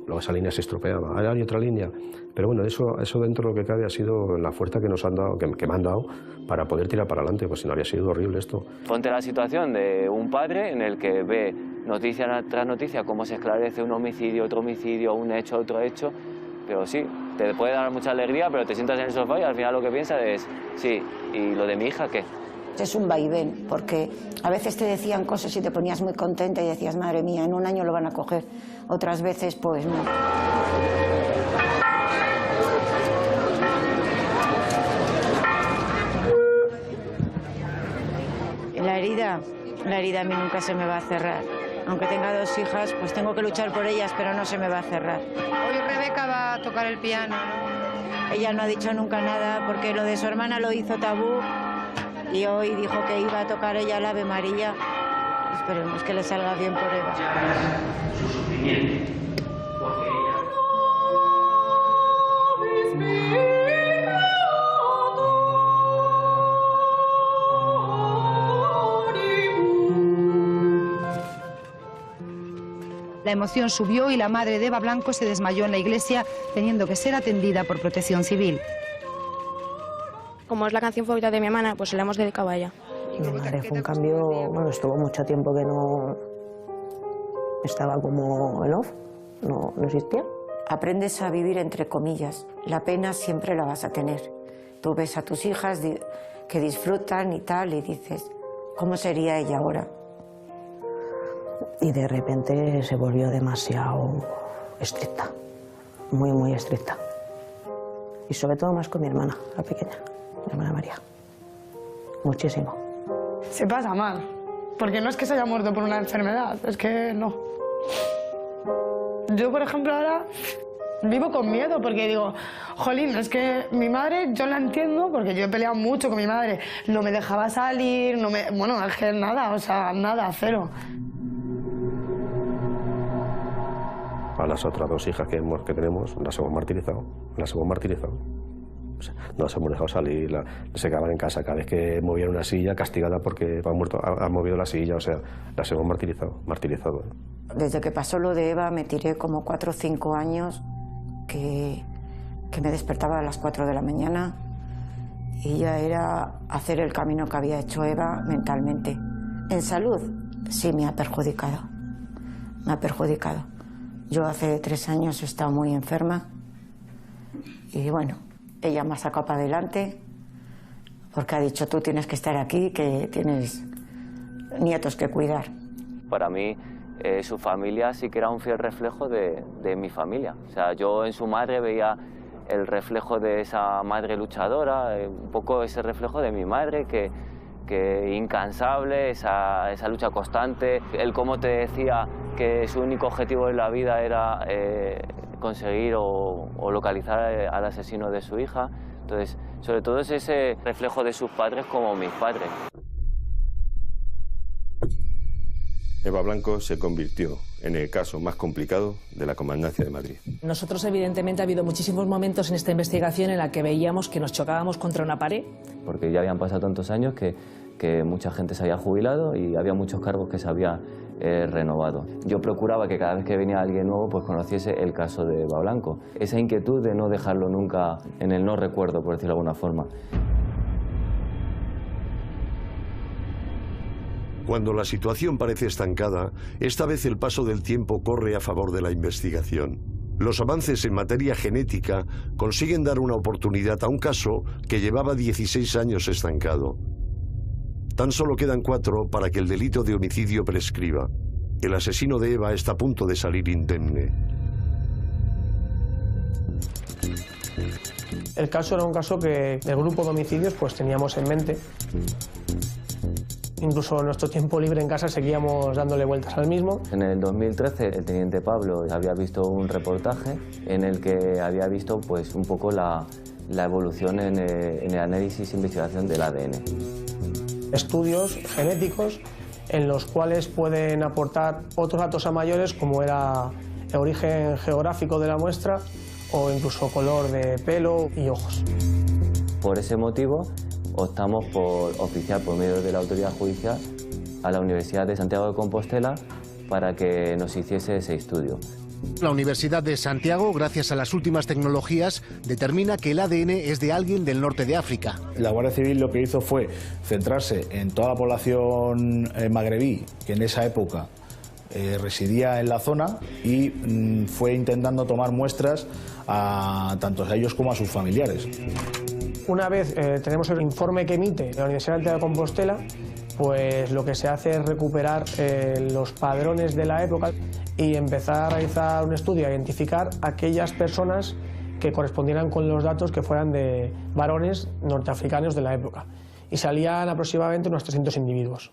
luego esa línea se estropeaba. Ahora hay otra línea. Pero bueno, eso dentro de lo que cabe ha sido la fuerza que nos han dado, que me han dado, para poder tirar para adelante, pues si no habría sido horrible esto. Ponte la situación de un padre en el que ve noticia tras noticia cómo se esclarece un homicidio, otro homicidio, un hecho, otro hecho. Pero sí, te puede dar mucha alegría, pero te sientas en el sofá y al final lo que piensas es, sí, ¿y lo de mi hija qué? Es un vaivén, porque a veces te decían cosas y te ponías muy contenta y decías, madre mía, en un año lo van a coger. Otras veces, pues no. La herida a mí nunca se me va a cerrar. Aunque tenga dos hijas, pues tengo que luchar por ellas, pero no se me va a cerrar. Hoy Rebeca va a tocar el piano. Ella no ha dicho nunca nada, porque lo de su hermana lo hizo tabú y hoy dijo que iba a tocar ella el Ave María. Esperemos que le salga bien por Eva. La emoción subió y la madre de Eva Blanco se desmayó en la iglesia, teniendo que ser atendida por Protección Civil. Como es la canción favorita de mi hermana, pues se la hemos dedicado a ella. Mi madre fue un cambio, bueno, estuvo mucho tiempo que no estaba como en off, no existía. Aprendes a vivir entre comillas. La pena siempre la vas a tener. Tú ves a tus hijas que disfrutan y tal y dices, ¿cómo sería ella ahora? Y de repente se volvió demasiado estricta, muy, muy estricta. Y sobre todo más con mi hermana, la pequeña, mi hermana María. Muchísimo. Se pasa mal, porque no es que se haya muerto por una enfermedad, es que no. Yo, por ejemplo, ahora vivo con miedo, porque digo, jolín, es que mi madre, yo la entiendo, porque yo he peleado mucho con mi madre, no me dejaba salir, bueno, es que nada, o sea, nada, cero. A las otras dos hijas que tenemos las hemos martirizado, O sea, no las hemos dejado salir, se quedaban en casa. Cada vez que movían una silla, castigada porque han movido la silla, o sea, las hemos martirizado. Desde que pasó lo de Eva me tiré como 4 o 5 años que me despertaba a las 4 de la mañana y ya era hacer el camino que había hecho Eva mentalmente. En salud, sí me ha perjudicado. Me ha perjudicado. Yo hace 3 años he estado muy enferma y bueno, ella me ha sacado para adelante porque ha dicho tú tienes que estar aquí, que tienes nietos que cuidar. Para mí su familia sí que era un fiel reflejo de mi familia. O sea, yo en su madre veía el reflejo de esa madre luchadora, un poco ese reflejo de mi madre que incansable, esa lucha constante, el cómo te decía que su único objetivo en la vida era conseguir o localizar al asesino de su hija. Entonces, sobre todo es ese reflejo de sus padres como mis padres. Eva Blanco se convirtió en el caso más complicado de la Comandancia de Madrid. Nosotros, evidentemente, ha habido muchísimos momentos en esta investigación en la que veíamos que nos chocábamos contra una pared. Porque ya habían pasado tantos años que mucha gente se había jubilado y había muchos cargos que se había renovado. Yo procuraba que cada vez que venía alguien nuevo pues conociese el caso de Eva Blanco. Esa inquietud de no dejarlo nunca en el no recuerdo, por decirlo de alguna forma. Cuando la situación parece estancada, esta vez el paso del tiempo corre a favor de la investigación. Los avances en materia genética consiguen dar una oportunidad a un caso que llevaba 16 años estancado. Tan solo quedan 4 para que el delito de homicidio prescriba. El asesino de Eva está a punto de salir indemne. El caso era un caso que el grupo de homicidios pues teníamos en mente. Incluso en nuestro tiempo libre en casa seguíamos dándole vueltas al mismo. En el 2013 el teniente Pablo había visto un reportaje en el que había visto pues un poco la evolución en el análisis e investigación del ADN. Estudios genéticos en los cuales pueden aportar otros datos a mayores como era el origen geográfico de la muestra o incluso color de pelo y ojos. Por ese motivo optamos por oficiar por medio de la autoridad judicial a la Universidad de Santiago de Compostela para que nos hiciese ese estudio. La Universidad de Santiago, gracias a las últimas tecnologías, determina que el ADN es de alguien del norte de África. La Guardia Civil lo que hizo fue centrarse en toda la población magrebí que en esa época residía en la zona y fue intentando tomar muestras tanto a ellos como a sus familiares. Una vez tenemos el informe que emite la Universidad de Compostela, pues lo que se hace es recuperar los padrones de la época y empezar a realizar un estudio, a identificar aquellas personas que correspondieran con los datos que fueran de varones norteafricanos de la época. Y salían aproximadamente unos 300 individuos.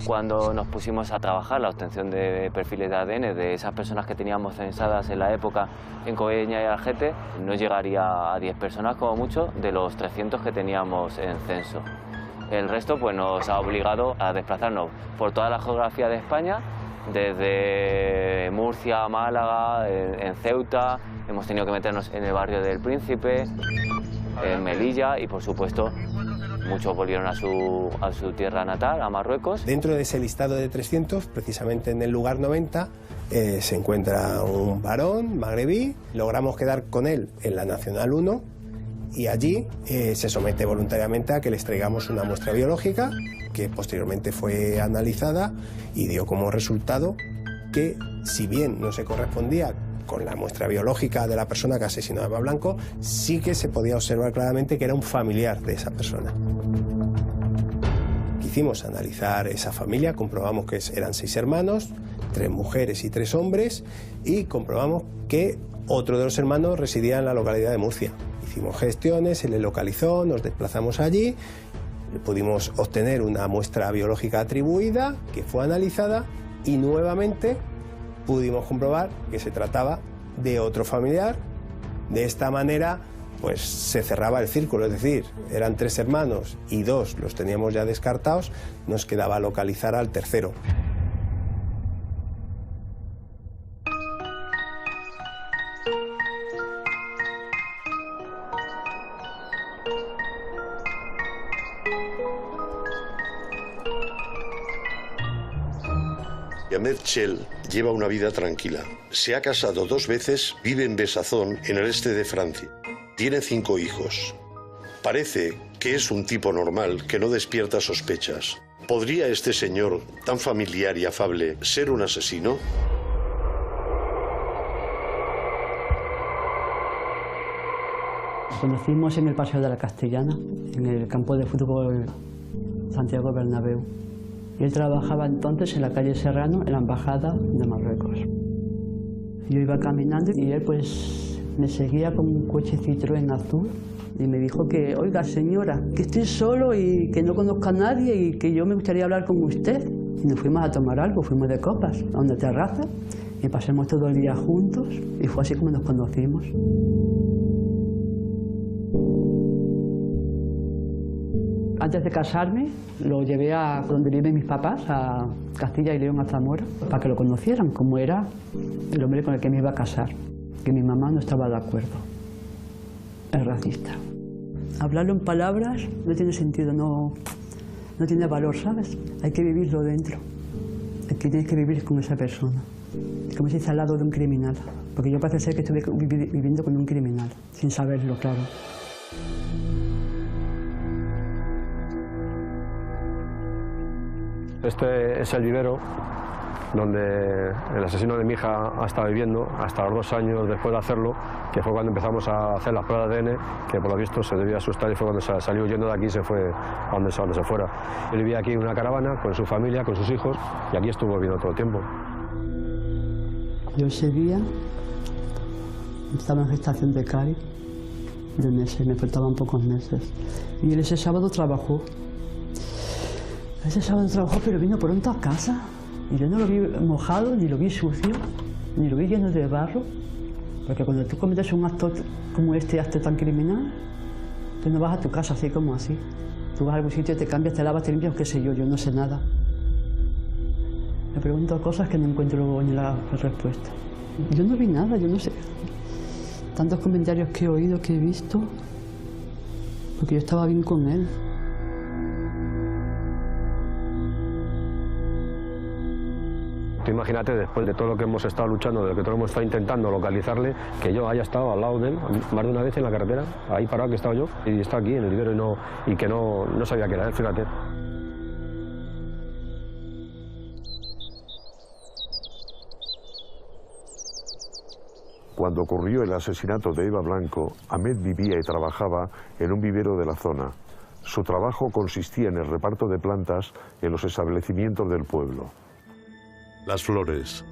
Cuando nos pusimos a trabajar la obtención de perfiles de ADN de esas personas que teníamos censadas en la época en Coveñas y Algete, no llegaría a 10 personas como mucho de los 300 que teníamos en censo. El resto pues, nos ha obligado a desplazarnos por toda la geografía de España, desde Murcia, Málaga, en Ceuta, hemos tenido que meternos en el barrio del Príncipe, en Melilla y por supuesto muchos volvieron a su tierra natal, a Marruecos. Dentro de ese listado de 300, precisamente en el lugar 90, se encuentra un varón magrebí. Logramos quedar con él en la Nacional 1 y allí se somete voluntariamente a que les traigamos una muestra biológica que posteriormente fue analizada y dio como resultado que, si bien no se correspondía con la muestra biológica de la persona que asesinó a Eva Blanco, sí que se podía observar claramente que era un familiar de esa persona. Quisimos analizar esa familia, comprobamos que eran 6 hermanos, 3 mujeres y 3 hombres, y comprobamos que otro de los hermanos residía en la localidad de Murcia. Hicimos gestiones, se le localizó, nos desplazamos allí, pudimos obtener una muestra biológica atribuida que fue analizada y nuevamente pudimos comprobar que se trataba de otro familiar. De esta manera pues se cerraba el círculo, es decir, eran 3 hermanos y 2 los teníamos ya descartados, nos quedaba localizar al tercero. Ahmed Chel lleva una vida tranquila. Se ha casado 2 veces, vive en Besanzón, en el este de Francia. Tiene 5 hijos. Parece que es un tipo normal que no despierta sospechas. ¿Podría este señor, tan familiar y afable, ser un asesino? Nos conocimos en el Paseo de la Castellana, en el campo de fútbol Santiago Bernabéu. Y él trabajaba entonces en la calle Serrano, en la Embajada de Marruecos. Yo iba caminando y él pues me seguía con un coche Citroën azul y me dijo que, oiga señora, que estoy solo y que no conozco a nadie y que yo me gustaría hablar con usted. Y nos fuimos a tomar algo, fuimos de copas a una terraza y pasamos todo el día juntos y fue así como nos conocimos. Antes de casarme, lo llevé a donde viven mis papás, a Castilla y León, a Zamora, para que lo conocieran, como era el hombre con el que me iba a casar, que mi mamá no estaba de acuerdo. Es racista. Hablarlo en palabras no tiene sentido, no tiene valor, ¿sabes? Hay que vivirlo dentro. Tienes que vivir con esa persona. Como si dice al lado de un criminal, porque yo parece ser que estuve viviendo con un criminal, sin saberlo, claro. Este es el vivero donde el asesino de mi hija ha estado viviendo hasta los 2 años después de hacerlo, que fue cuando empezamos a hacer las pruebas de ADN, que por lo visto se debía asustar y fue cuando salió huyendo de aquí y se fue a donde se fuera. Él vivía aquí en una caravana con su familia, con sus hijos, y aquí estuvo viviendo todo el tiempo. Yo ese día estaba en gestación de Cari, de meses, me faltaban pocos meses, y él ese sábado trabajó. Ese sábado trabajó, pero vino pronto a casa. Y yo no lo vi mojado, ni lo vi sucio, ni lo vi lleno de barro. Porque cuando tú cometes un acto como este acto tan criminal, tú no vas a tu casa así como así. Tú vas a algún sitio, te cambias, te lavas, te limpias, qué sé yo no sé nada. Me pregunto cosas que no encuentro ni la respuesta. Yo no vi nada, yo no sé. Tantos comentarios que he oído, que he visto, porque yo estaba bien con él. Imagínate, después de todo lo que hemos estado luchando, de lo que todos hemos estado intentando localizarle, que yo haya estado al lado de él más de una vez en la carretera, ahí parado que estaba yo, y está aquí en el vivero y que no sabía que era él, fíjate. Cuando ocurrió el asesinato de Eva Blanco, Ahmed vivía y trabajaba en un vivero de la zona. Su trabajo consistía en el reparto de plantas en los establecimientos del pueblo. Las flores.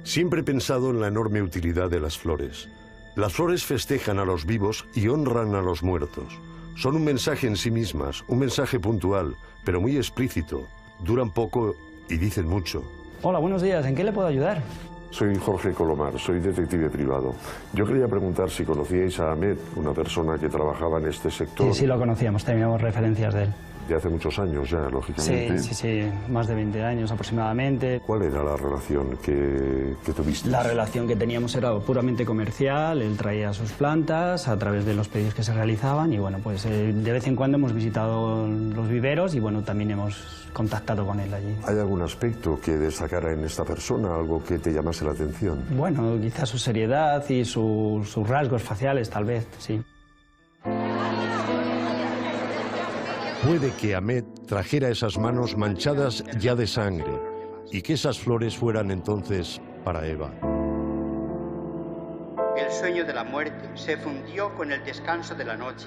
Siempre he pensado en la enorme utilidad de las flores. Las flores festejan a los vivos y honran a los muertos. Son un mensaje en sí mismas, un mensaje puntual, pero muy explícito. Duran poco y dicen mucho. Hola, buenos días. ¿En qué le puedo ayudar? Soy Jorge Colomar, soy detective privado. Yo quería preguntar si conocíais a Ahmed, una persona que trabajaba en este sector. Sí, lo conocíamos, teníamos referencias de él. De hace muchos años ya, lógicamente. Sí, más de 20 años aproximadamente. ¿Cuál era la relación que tuviste? La relación que teníamos era puramente comercial, él traía sus plantas a través de los pedidos que se realizaban y bueno, pues de vez en cuando hemos visitado los viveros y bueno, también hemos contactado con él allí. ¿Hay algún aspecto que destacara en esta persona, algo que te llamase la atención? Bueno, quizás su seriedad y sus rasgos faciales, tal vez, sí. Puede que Ahmed trajera esas manos manchadas ya de sangre y que esas flores fueran entonces para Eva. El sueño de la muerte se fundió con el descanso de la noche.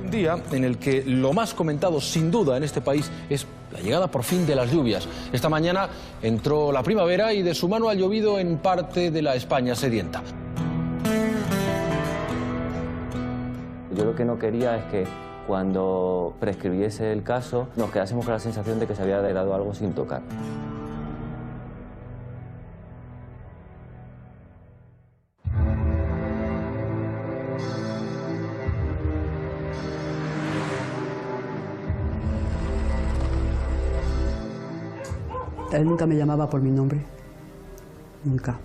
Un día en el que lo más comentado sin duda en este país es la llegada por fin de las lluvias. Esta mañana entró la primavera y de su mano ha llovido en parte de la España sedienta. Yo lo que no quería es que cuando prescribiese el caso nos quedásemos con la sensación de que se había dado algo sin tocar. Él nunca me llamaba por mi nombre, nunca.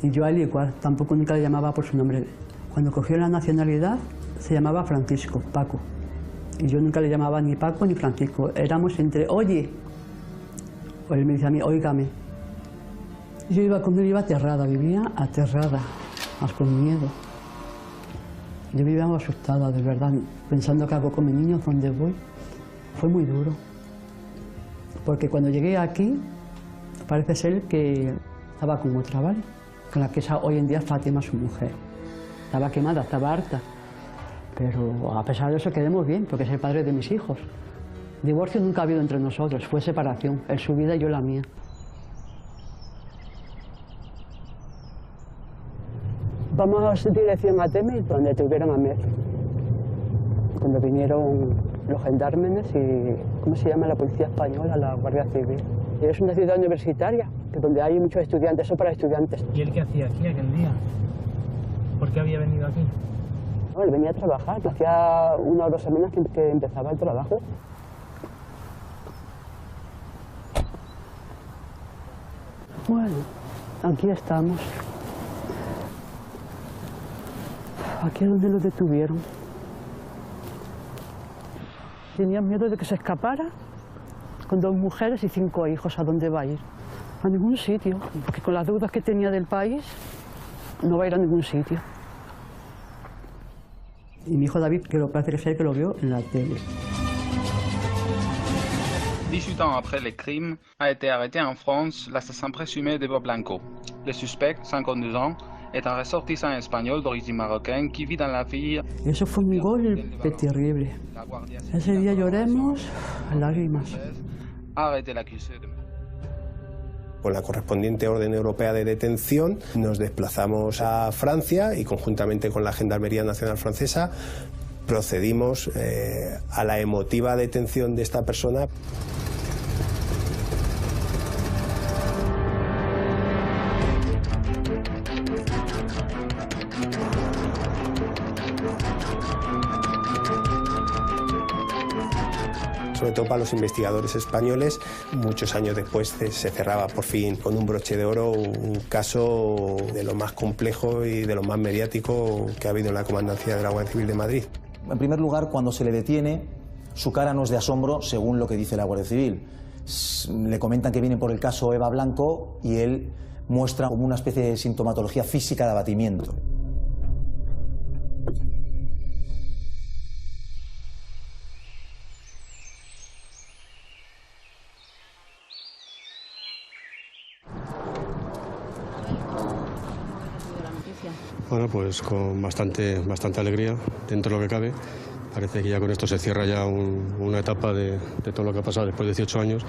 Y yo a él igual, tampoco nunca le llamaba por su nombre. Cuando cogió la nacionalidad se llamaba Francisco, Paco. Y yo nunca le llamaba ni Paco ni Francisco. Éramos entre, oye, Pues él me dice a mí, óigame. Yo iba con él, iba aterrada, vivía aterrada, más con miedo. Yo vivía muy asustada, de verdad, pensando qué hago con mis niños, dónde voy. Fue muy duro. Porque cuando llegué aquí, parece ser que estaba con otra, ¿vale? Con la que es hoy en día Fátima, su mujer. Estaba quemada, estaba harta. Pero a pesar de eso quedemos bien, porque es el padre de mis hijos. Divorcio nunca ha habido entre nosotros, fue separación. Él su vida y yo la mía. Vamos a dirección a Temes, donde tuvieron a Mer. Cuando vinieron los gendarmes y, ¿cómo se llama? La policía española, la Guardia Civil. Y es una ciudad universitaria, donde hay muchos estudiantes, eso para estudiantes. ¿Y él qué hacía aquí aquel día? ¿Por qué había venido aquí? No, él venía a trabajar, que hacía 1 o 2 semanas que empezaba el trabajo. Bueno, aquí estamos. Aquí es donde lo detuvieron. Tenían miedo de que se escapara con 2 mujeres y 5 hijos. ¿A dónde va a ir? A ningún sitio, porque con las deudas que tenía del país no va a ir a ningún sitio. Y mi hijo David, que parece ser que lo vio en la tele. 18 ans après les crimes, a été arrêté en France l'assassin présumé d'Eva Blanco. Le suspect, 52 ans, est un ressortissant espagnol d'origine marocaine qui vit dans la ville. Eso fue un golpe terrible. Ese día lloremos a lágrimas. A arrêté l'accusé de... Con la correspondiente orden europea de detención nos desplazamos a Francia y conjuntamente con la Gendarmería Nacional Francesa procedimos a la emotiva detención de esta persona. Sobre todo para los investigadores españoles, muchos años después se cerraba por fin con un broche de oro un caso de lo más complejo y de lo más mediático que ha habido en la Comandancia de la Guardia Civil de Madrid. En primer lugar, cuando se le detiene, su cara no es de asombro, según lo que dice la Guardia Civil. Le comentan que viene por el caso Eva Blanco y él muestra como una especie de sintomatología física de abatimiento. Bueno, pues con bastante alegría, dentro de lo que cabe. Parece que ya con esto se cierra ya una etapa de todo lo que ha pasado después de 18 años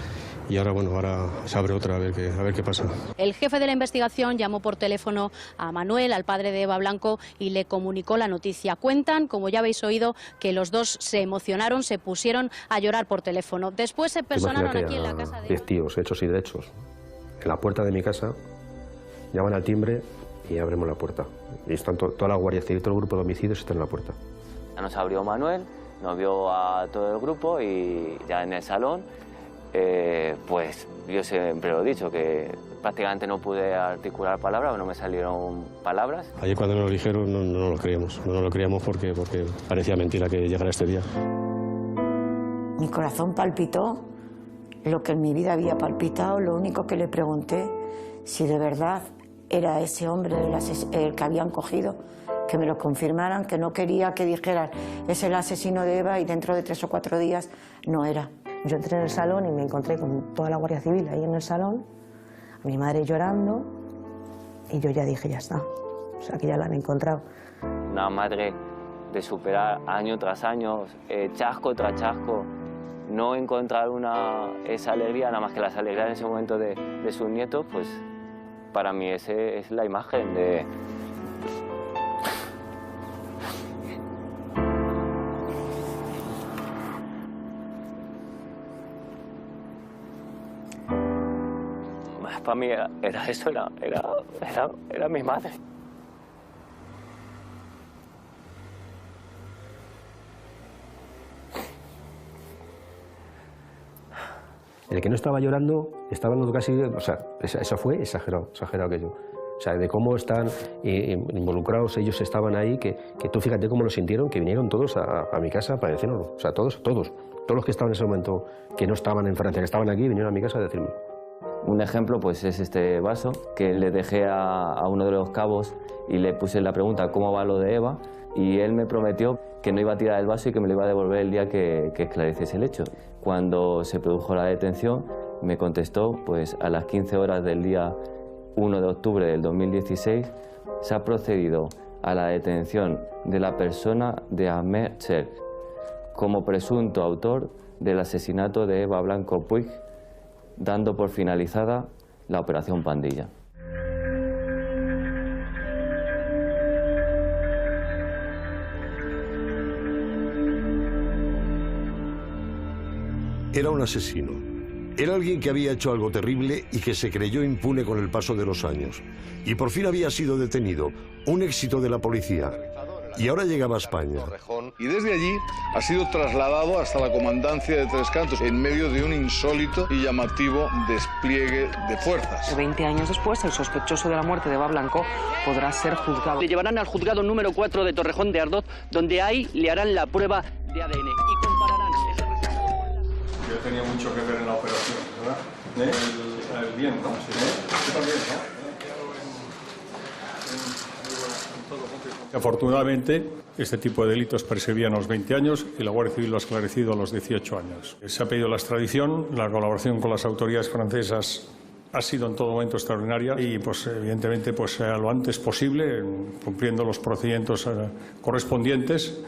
y ahora, bueno, ahora se abre otra a ver qué pasa. El jefe de la investigación llamó por teléfono a Manuel, al padre de Eva Blanco, y le comunicó la noticia. Cuentan, como ya habéis oído, que los dos se emocionaron, se pusieron a llorar por teléfono. Después se personaron aquí en la casa de... 10 tíos, hechos y derechos, en la puerta de mi casa, llaman al timbre y abrimos la puerta. Y están toda la Guardia Civil, todo el grupo de homicidios está en la puerta. Nos abrió Manuel, nos vio a todo el grupo y ya en el salón, pues yo siempre lo he dicho, que prácticamente no pude articular palabras, no me salieron palabras. Ayer cuando nos lo dijeron no lo creíamos, no lo creíamos porque parecía mentira que llegara este día. Mi corazón palpitó, lo que en mi vida había palpitado. Lo único que le pregunté, si de verdad era ese hombre el que habían cogido, que me lo confirmaran, que no quería que dijeran es el asesino de Eva y dentro de 3 o 4 días no era. Yo entré en el salón y me encontré con toda la Guardia Civil ahí en el salón, a mi madre llorando, y yo ya dije, ya está, o sea que ya la han encontrado. Una madre de superar año tras año, chasco tras chasco, no encontrar esa alegría, nada más que las alegrías en ese momento de sus nietos, pues para mí ese es la imagen de... Para mí era eso, era mi madre. El que no estaba llorando, estaba hablando casi... O sea, eso fue exagerado aquello. O sea, de cómo están involucrados, ellos estaban ahí, que tú fíjate cómo lo sintieron, que vinieron todos a mi casa para decírnoslo. O sea, todos los que estaban en ese momento, que no estaban en Francia, que estaban aquí, vinieron a mi casa a decirme. Un ejemplo pues es este vaso que le dejé a uno de los cabos y le puse la pregunta ¿cómo va lo de Eva? Y él me prometió que no iba a tirar el vaso y que me lo iba a devolver el día que esclareciese el hecho. Cuando se produjo la detención me contestó pues a las 15 horas del día 1 de octubre del 2016 se ha procedido a la detención de la persona de Ahmed Cherk como presunto autor del asesinato de Eva Blanco Puig, dando por finalizada la operación Pandilla. Era un asesino. Era alguien que había hecho algo terrible y que se creyó impune con el paso de los años. Y por fin había sido detenido. Un éxito de la policía. Y ahora llegaba a España. Y desde allí ha sido trasladado hasta la comandancia de Tres Cantos en medio de un insólito y llamativo despliegue de fuerzas. 20 años después, el sospechoso de la muerte de Eva Blanco podrá ser juzgado. Le llevarán al juzgado número 4 de Torrejón de Ardoz, donde ahí le harán la prueba de ADN y compararán ese resultado. Yo tenía mucho que ver en la operación, ¿verdad? El bien, ¿no? Sí. Yo también, ¿no? Afortunadamente, este tipo de delitos prescribían a los 20 años y la Guardia Civil lo ha esclarecido a los 18 años. Se ha pedido la extradición, la colaboración con las autoridades francesas ha sido en todo momento extraordinaria y, pues, evidentemente, pues, lo antes posible, cumpliendo los procedimientos correspondientes,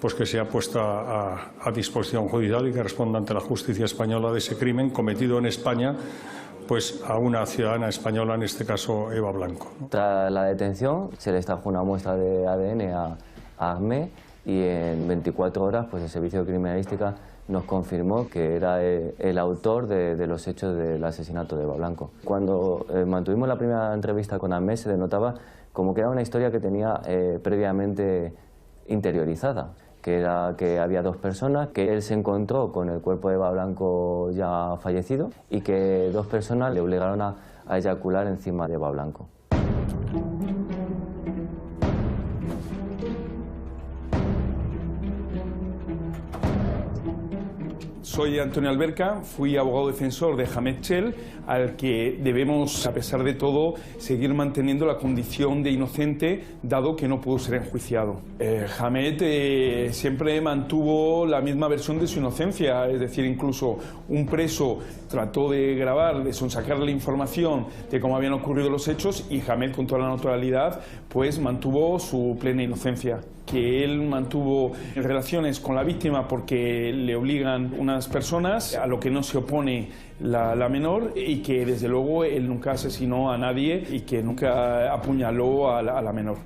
pues que se ha puesto a disposición judicial y que responda ante la justicia española de ese crimen cometido en España, pues a una ciudadana española, en este caso Eva Blanco. Tras la detención se le extrajo una muestra de ADN a Ahmed y en 24 horas pues el Servicio de Criminalística nos confirmó que era el autor de los hechos del asesinato de Eva Blanco. Cuando mantuvimos la primera entrevista con Ahmed se denotaba como que era una historia que tenía previamente interiorizada, que era que había dos personas, que él se encontró con el cuerpo de Eva Blanco ya fallecido y que dos personas le obligaron a eyacular encima de Eva Blanco. Soy Antonio Alberca, fui abogado defensor de Ahmed Cherk, al que debemos, a pesar de todo, seguir manteniendo la condición de inocente, dado que no pudo ser enjuiciado. Ahmed siempre mantuvo la misma versión de su inocencia, es decir, incluso un preso trató de grabar, de sonsacar la información de cómo habían ocurrido los hechos y Ahmed, con toda la naturalidad, pues mantuvo su plena inocencia. Que él mantuvo relaciones con la víctima porque le obligan unas personas, a lo que no se opone la menor, y que desde luego él nunca asesinó a nadie y que nunca apuñaló a la menor.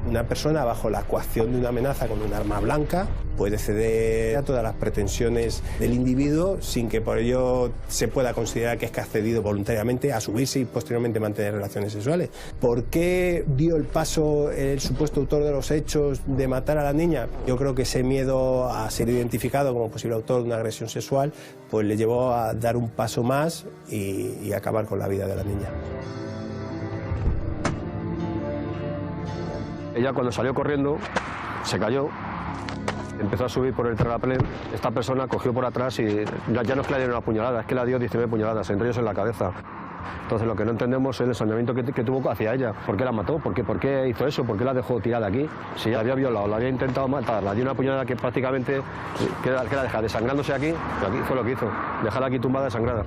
Una persona bajo la coacción de una amenaza con un arma blanca puede ceder a todas las pretensiones del individuo sin que por ello se pueda considerar que es que ha accedido voluntariamente a subirse y posteriormente mantener relaciones sexuales. ¿Por qué dio el paso el supuesto autor de los hechos de matar a la niña? Yo creo que ese miedo a ser identificado como posible autor de una agresión sexual pues le llevó a dar un paso más y acabar con la vida de la niña. Ella cuando salió corriendo se cayó, empezó a subir por el terraplén. Esta persona cogió por atrás y ya no es que le dieron una puñalada, es que le dio 19 puñaladas, entre ellos en la cabeza. Entonces lo que no entendemos es el ensañamiento que tuvo hacia ella. ¿Por qué la mató? ¿Por qué hizo eso? ¿Por qué la dejó tirada aquí? Si la había violado, la había intentado matar, la dio una puñalada que prácticamente que la deja desangrándose aquí, pero aquí fue lo que hizo, dejarla aquí tumbada desangrada.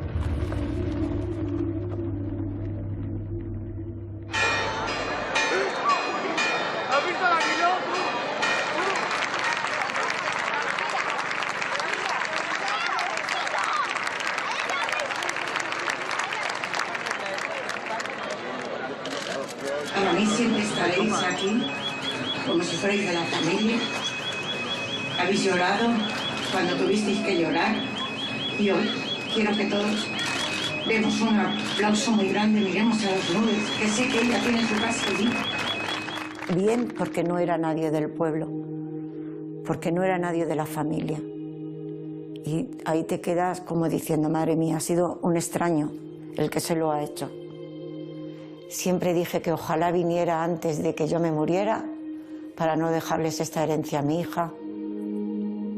Para mí siempre estaréis aquí, como si fuerais de la familia. Habéis llorado cuando tuvisteis que llorar. Y hoy quiero que todos demos un aplauso muy grande, miremos a las nubes, que sé que ella tiene su casa allí. Bien, porque no era nadie del pueblo, porque no era nadie de la familia. Y ahí te quedas como diciendo, madre mía, ha sido un extraño el que se lo ha hecho. Siempre dije que ojalá viniera antes de que yo me muriera para no dejarles esta herencia a mi hija,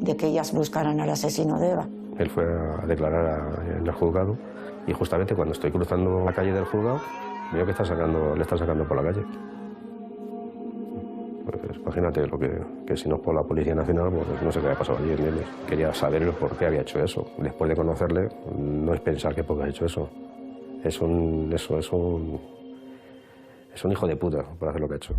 de que ellas buscaran al asesino de Eva. Él fue a declarar en el juzgado y justamente cuando estoy cruzando la calle del juzgado veo que le están sacando por la calle. Pues imagínate que si no es por la Policía Nacional, pues no sé qué había pasado allí, ¿entiendes? Quería saber por qué había hecho eso. Después de conocerle, no es pensar que porque ha hecho eso. Es un hijo de puta por hacer lo que ha hecho.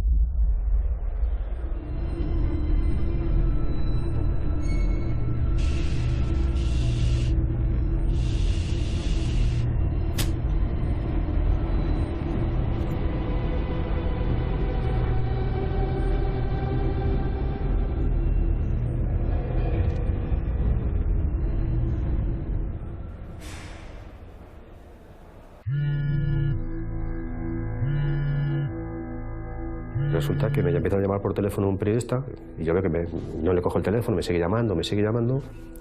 Resulta que me empieza a llamar por teléfono un periodista y yo veo que no le cojo el teléfono, me sigue llamando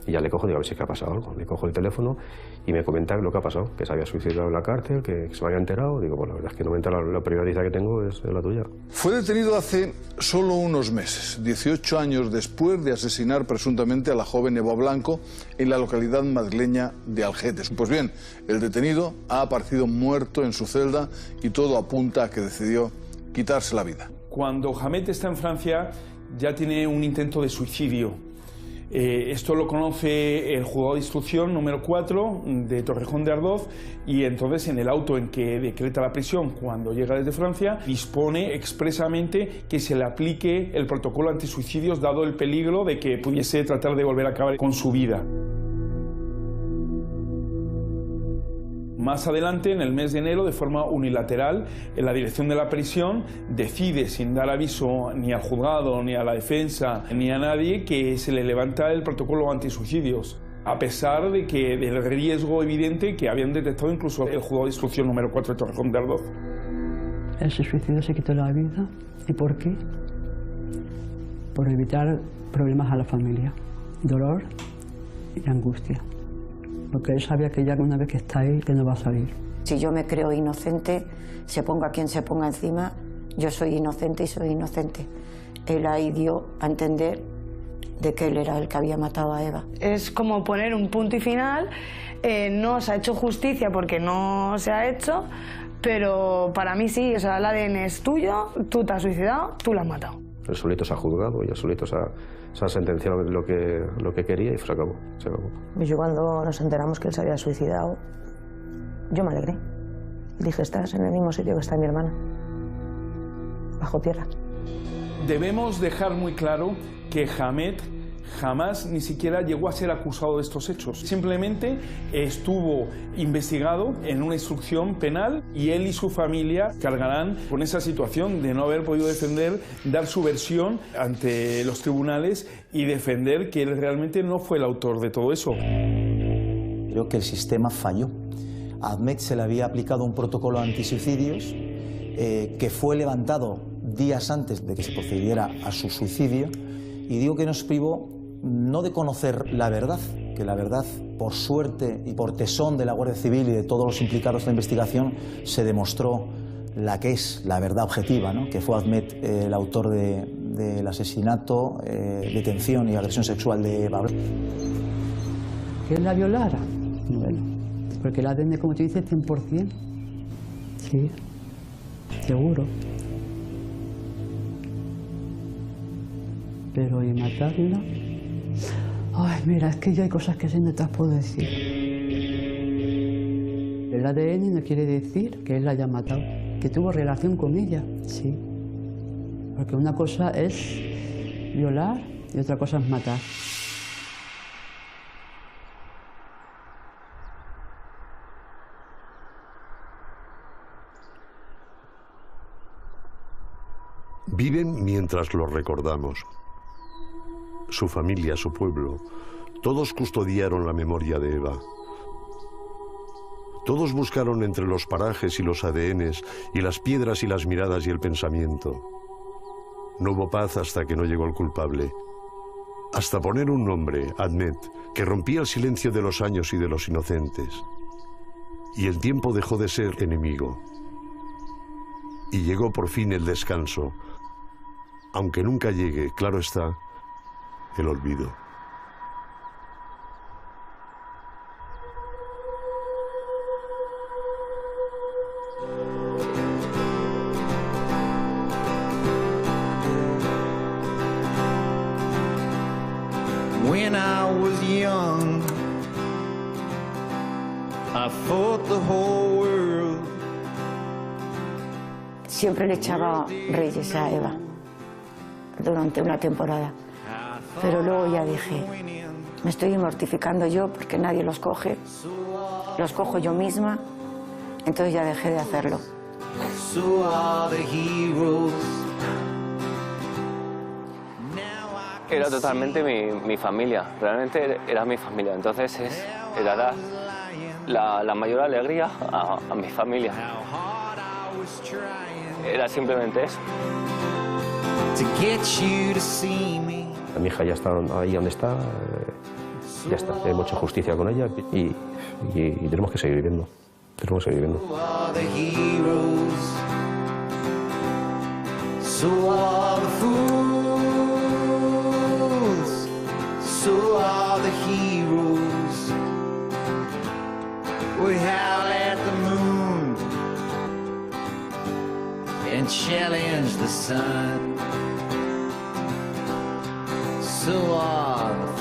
y ya le cojo y digo a ver si es que ha pasado algo. Le cojo el teléfono y me comenta lo que ha pasado, que se había suicidado en la cárcel, que se me había enterado. Digo, pues la verdad es que no me entera, la prioridad que tengo es la tuya. Fue detenido hace solo unos meses, 18 años después de asesinar presuntamente a la joven Eva Blanco en la localidad madrileña de Algete. Pues bien, el detenido ha aparecido muerto en su celda y todo apunta a que decidió quitarse la vida. Cuando Hamet está en Francia ya tiene un intento de suicidio. Esto lo conoce el juzgado de instrucción número 4 de Torrejón de Ardoz y entonces en el auto en que decreta la prisión cuando llega desde Francia dispone expresamente que se le aplique el protocolo antisuicidios dado el peligro de que pudiese tratar de volver a acabar con su vida. Más adelante, en el mes de enero, de forma unilateral, la dirección de la prisión decide, sin dar aviso ni al juzgado, ni a la defensa, ni a nadie, que se le levanta el protocolo antisuicidios, a pesar de que del riesgo evidente que habían detectado incluso el juzgado de instrucción número 4 de Torrejón de Ardoz. Él se suicidó, se quitó la vida. ¿Y por qué? Por evitar problemas a la familia, dolor y angustia. Porque él sabía que ya una vez que está ahí, que no va a salir. Si yo me creo inocente, se ponga quien se ponga encima, yo soy inocente y soy inocente. Él ahí dio a entender de que él era el que había matado a Eva. Es como poner un punto y final, no se ha hecho justicia porque no se ha hecho, pero para mí sí, o sea, el ADN es tuyo, tú te has suicidado, tú lo has matado. Él solito se ha juzgado y él solito se ha sentenciado lo que quería y se acabó. Yo cuando nos enteramos que él se había suicidado, yo me alegré. Dije, estás en el mismo sitio que está mi hermana, bajo tierra. Debemos dejar muy claro que Hamet jamás ni siquiera llegó a ser acusado de estos hechos. Simplemente estuvo investigado en una instrucción penal y él y su familia cargarán con esa situación de no haber podido defender, dar su versión ante los tribunales y defender que él realmente no fue el autor de todo eso. Creo que el sistema falló. A Ahmed se le había aplicado un protocolo antisuicidios que fue levantado días antes de que se procediera a su suicidio, y digo que nos privó no de conocer la verdad, que la verdad, por suerte y por tesón de la Guardia Civil y de todos los implicados en la investigación, se demostró la que es la verdad objetiva, ¿no? Que fue Ahmed el autor del asesinato, detención y agresión sexual de Eva. ¿Que él la violara? Bueno, porque el ADN, como tú dices, 100%. Sí, seguro. Pero ¿y matarla? Ay, mira, es que ya hay cosas que no te las puedo decir. El ADN no quiere decir que él la haya matado, que tuvo relación con ella, sí. Porque una cosa es violar y otra cosa es matar. Viven mientras los recordamos. Su familia, su pueblo, todos custodiaron la memoria de Eva. Todos buscaron entre los parajes y los ADNs y las piedras y las miradas y el pensamiento. No hubo paz hasta que no llegó el culpable. Hasta poner un nombre, Ahmed, que rompía el silencio de los años y de los inocentes. Y el tiempo dejó de ser enemigo. Y llegó por fin el descanso, aunque nunca llegue, claro está, el olvido. was young, I fought the whole world. Siempre le echaba reyes a Eva durante una temporada, pero luego ya dije, me estoy mortificando yo porque nadie los coge, los cojo yo misma, entonces ya dejé de hacerlo. So are the heroes. Era totalmente mi familia, realmente era mi familia, entonces era dar la mayor alegría a mi familia. Era simplemente eso. Mi hija ya está ahí donde está, ya está, hemos hecho justicia con ella y tenemos que seguir viviendo, tenemos que seguir viviendo. So are the fools, so are the heroes. We howl at the moon and challenge the sun. So are the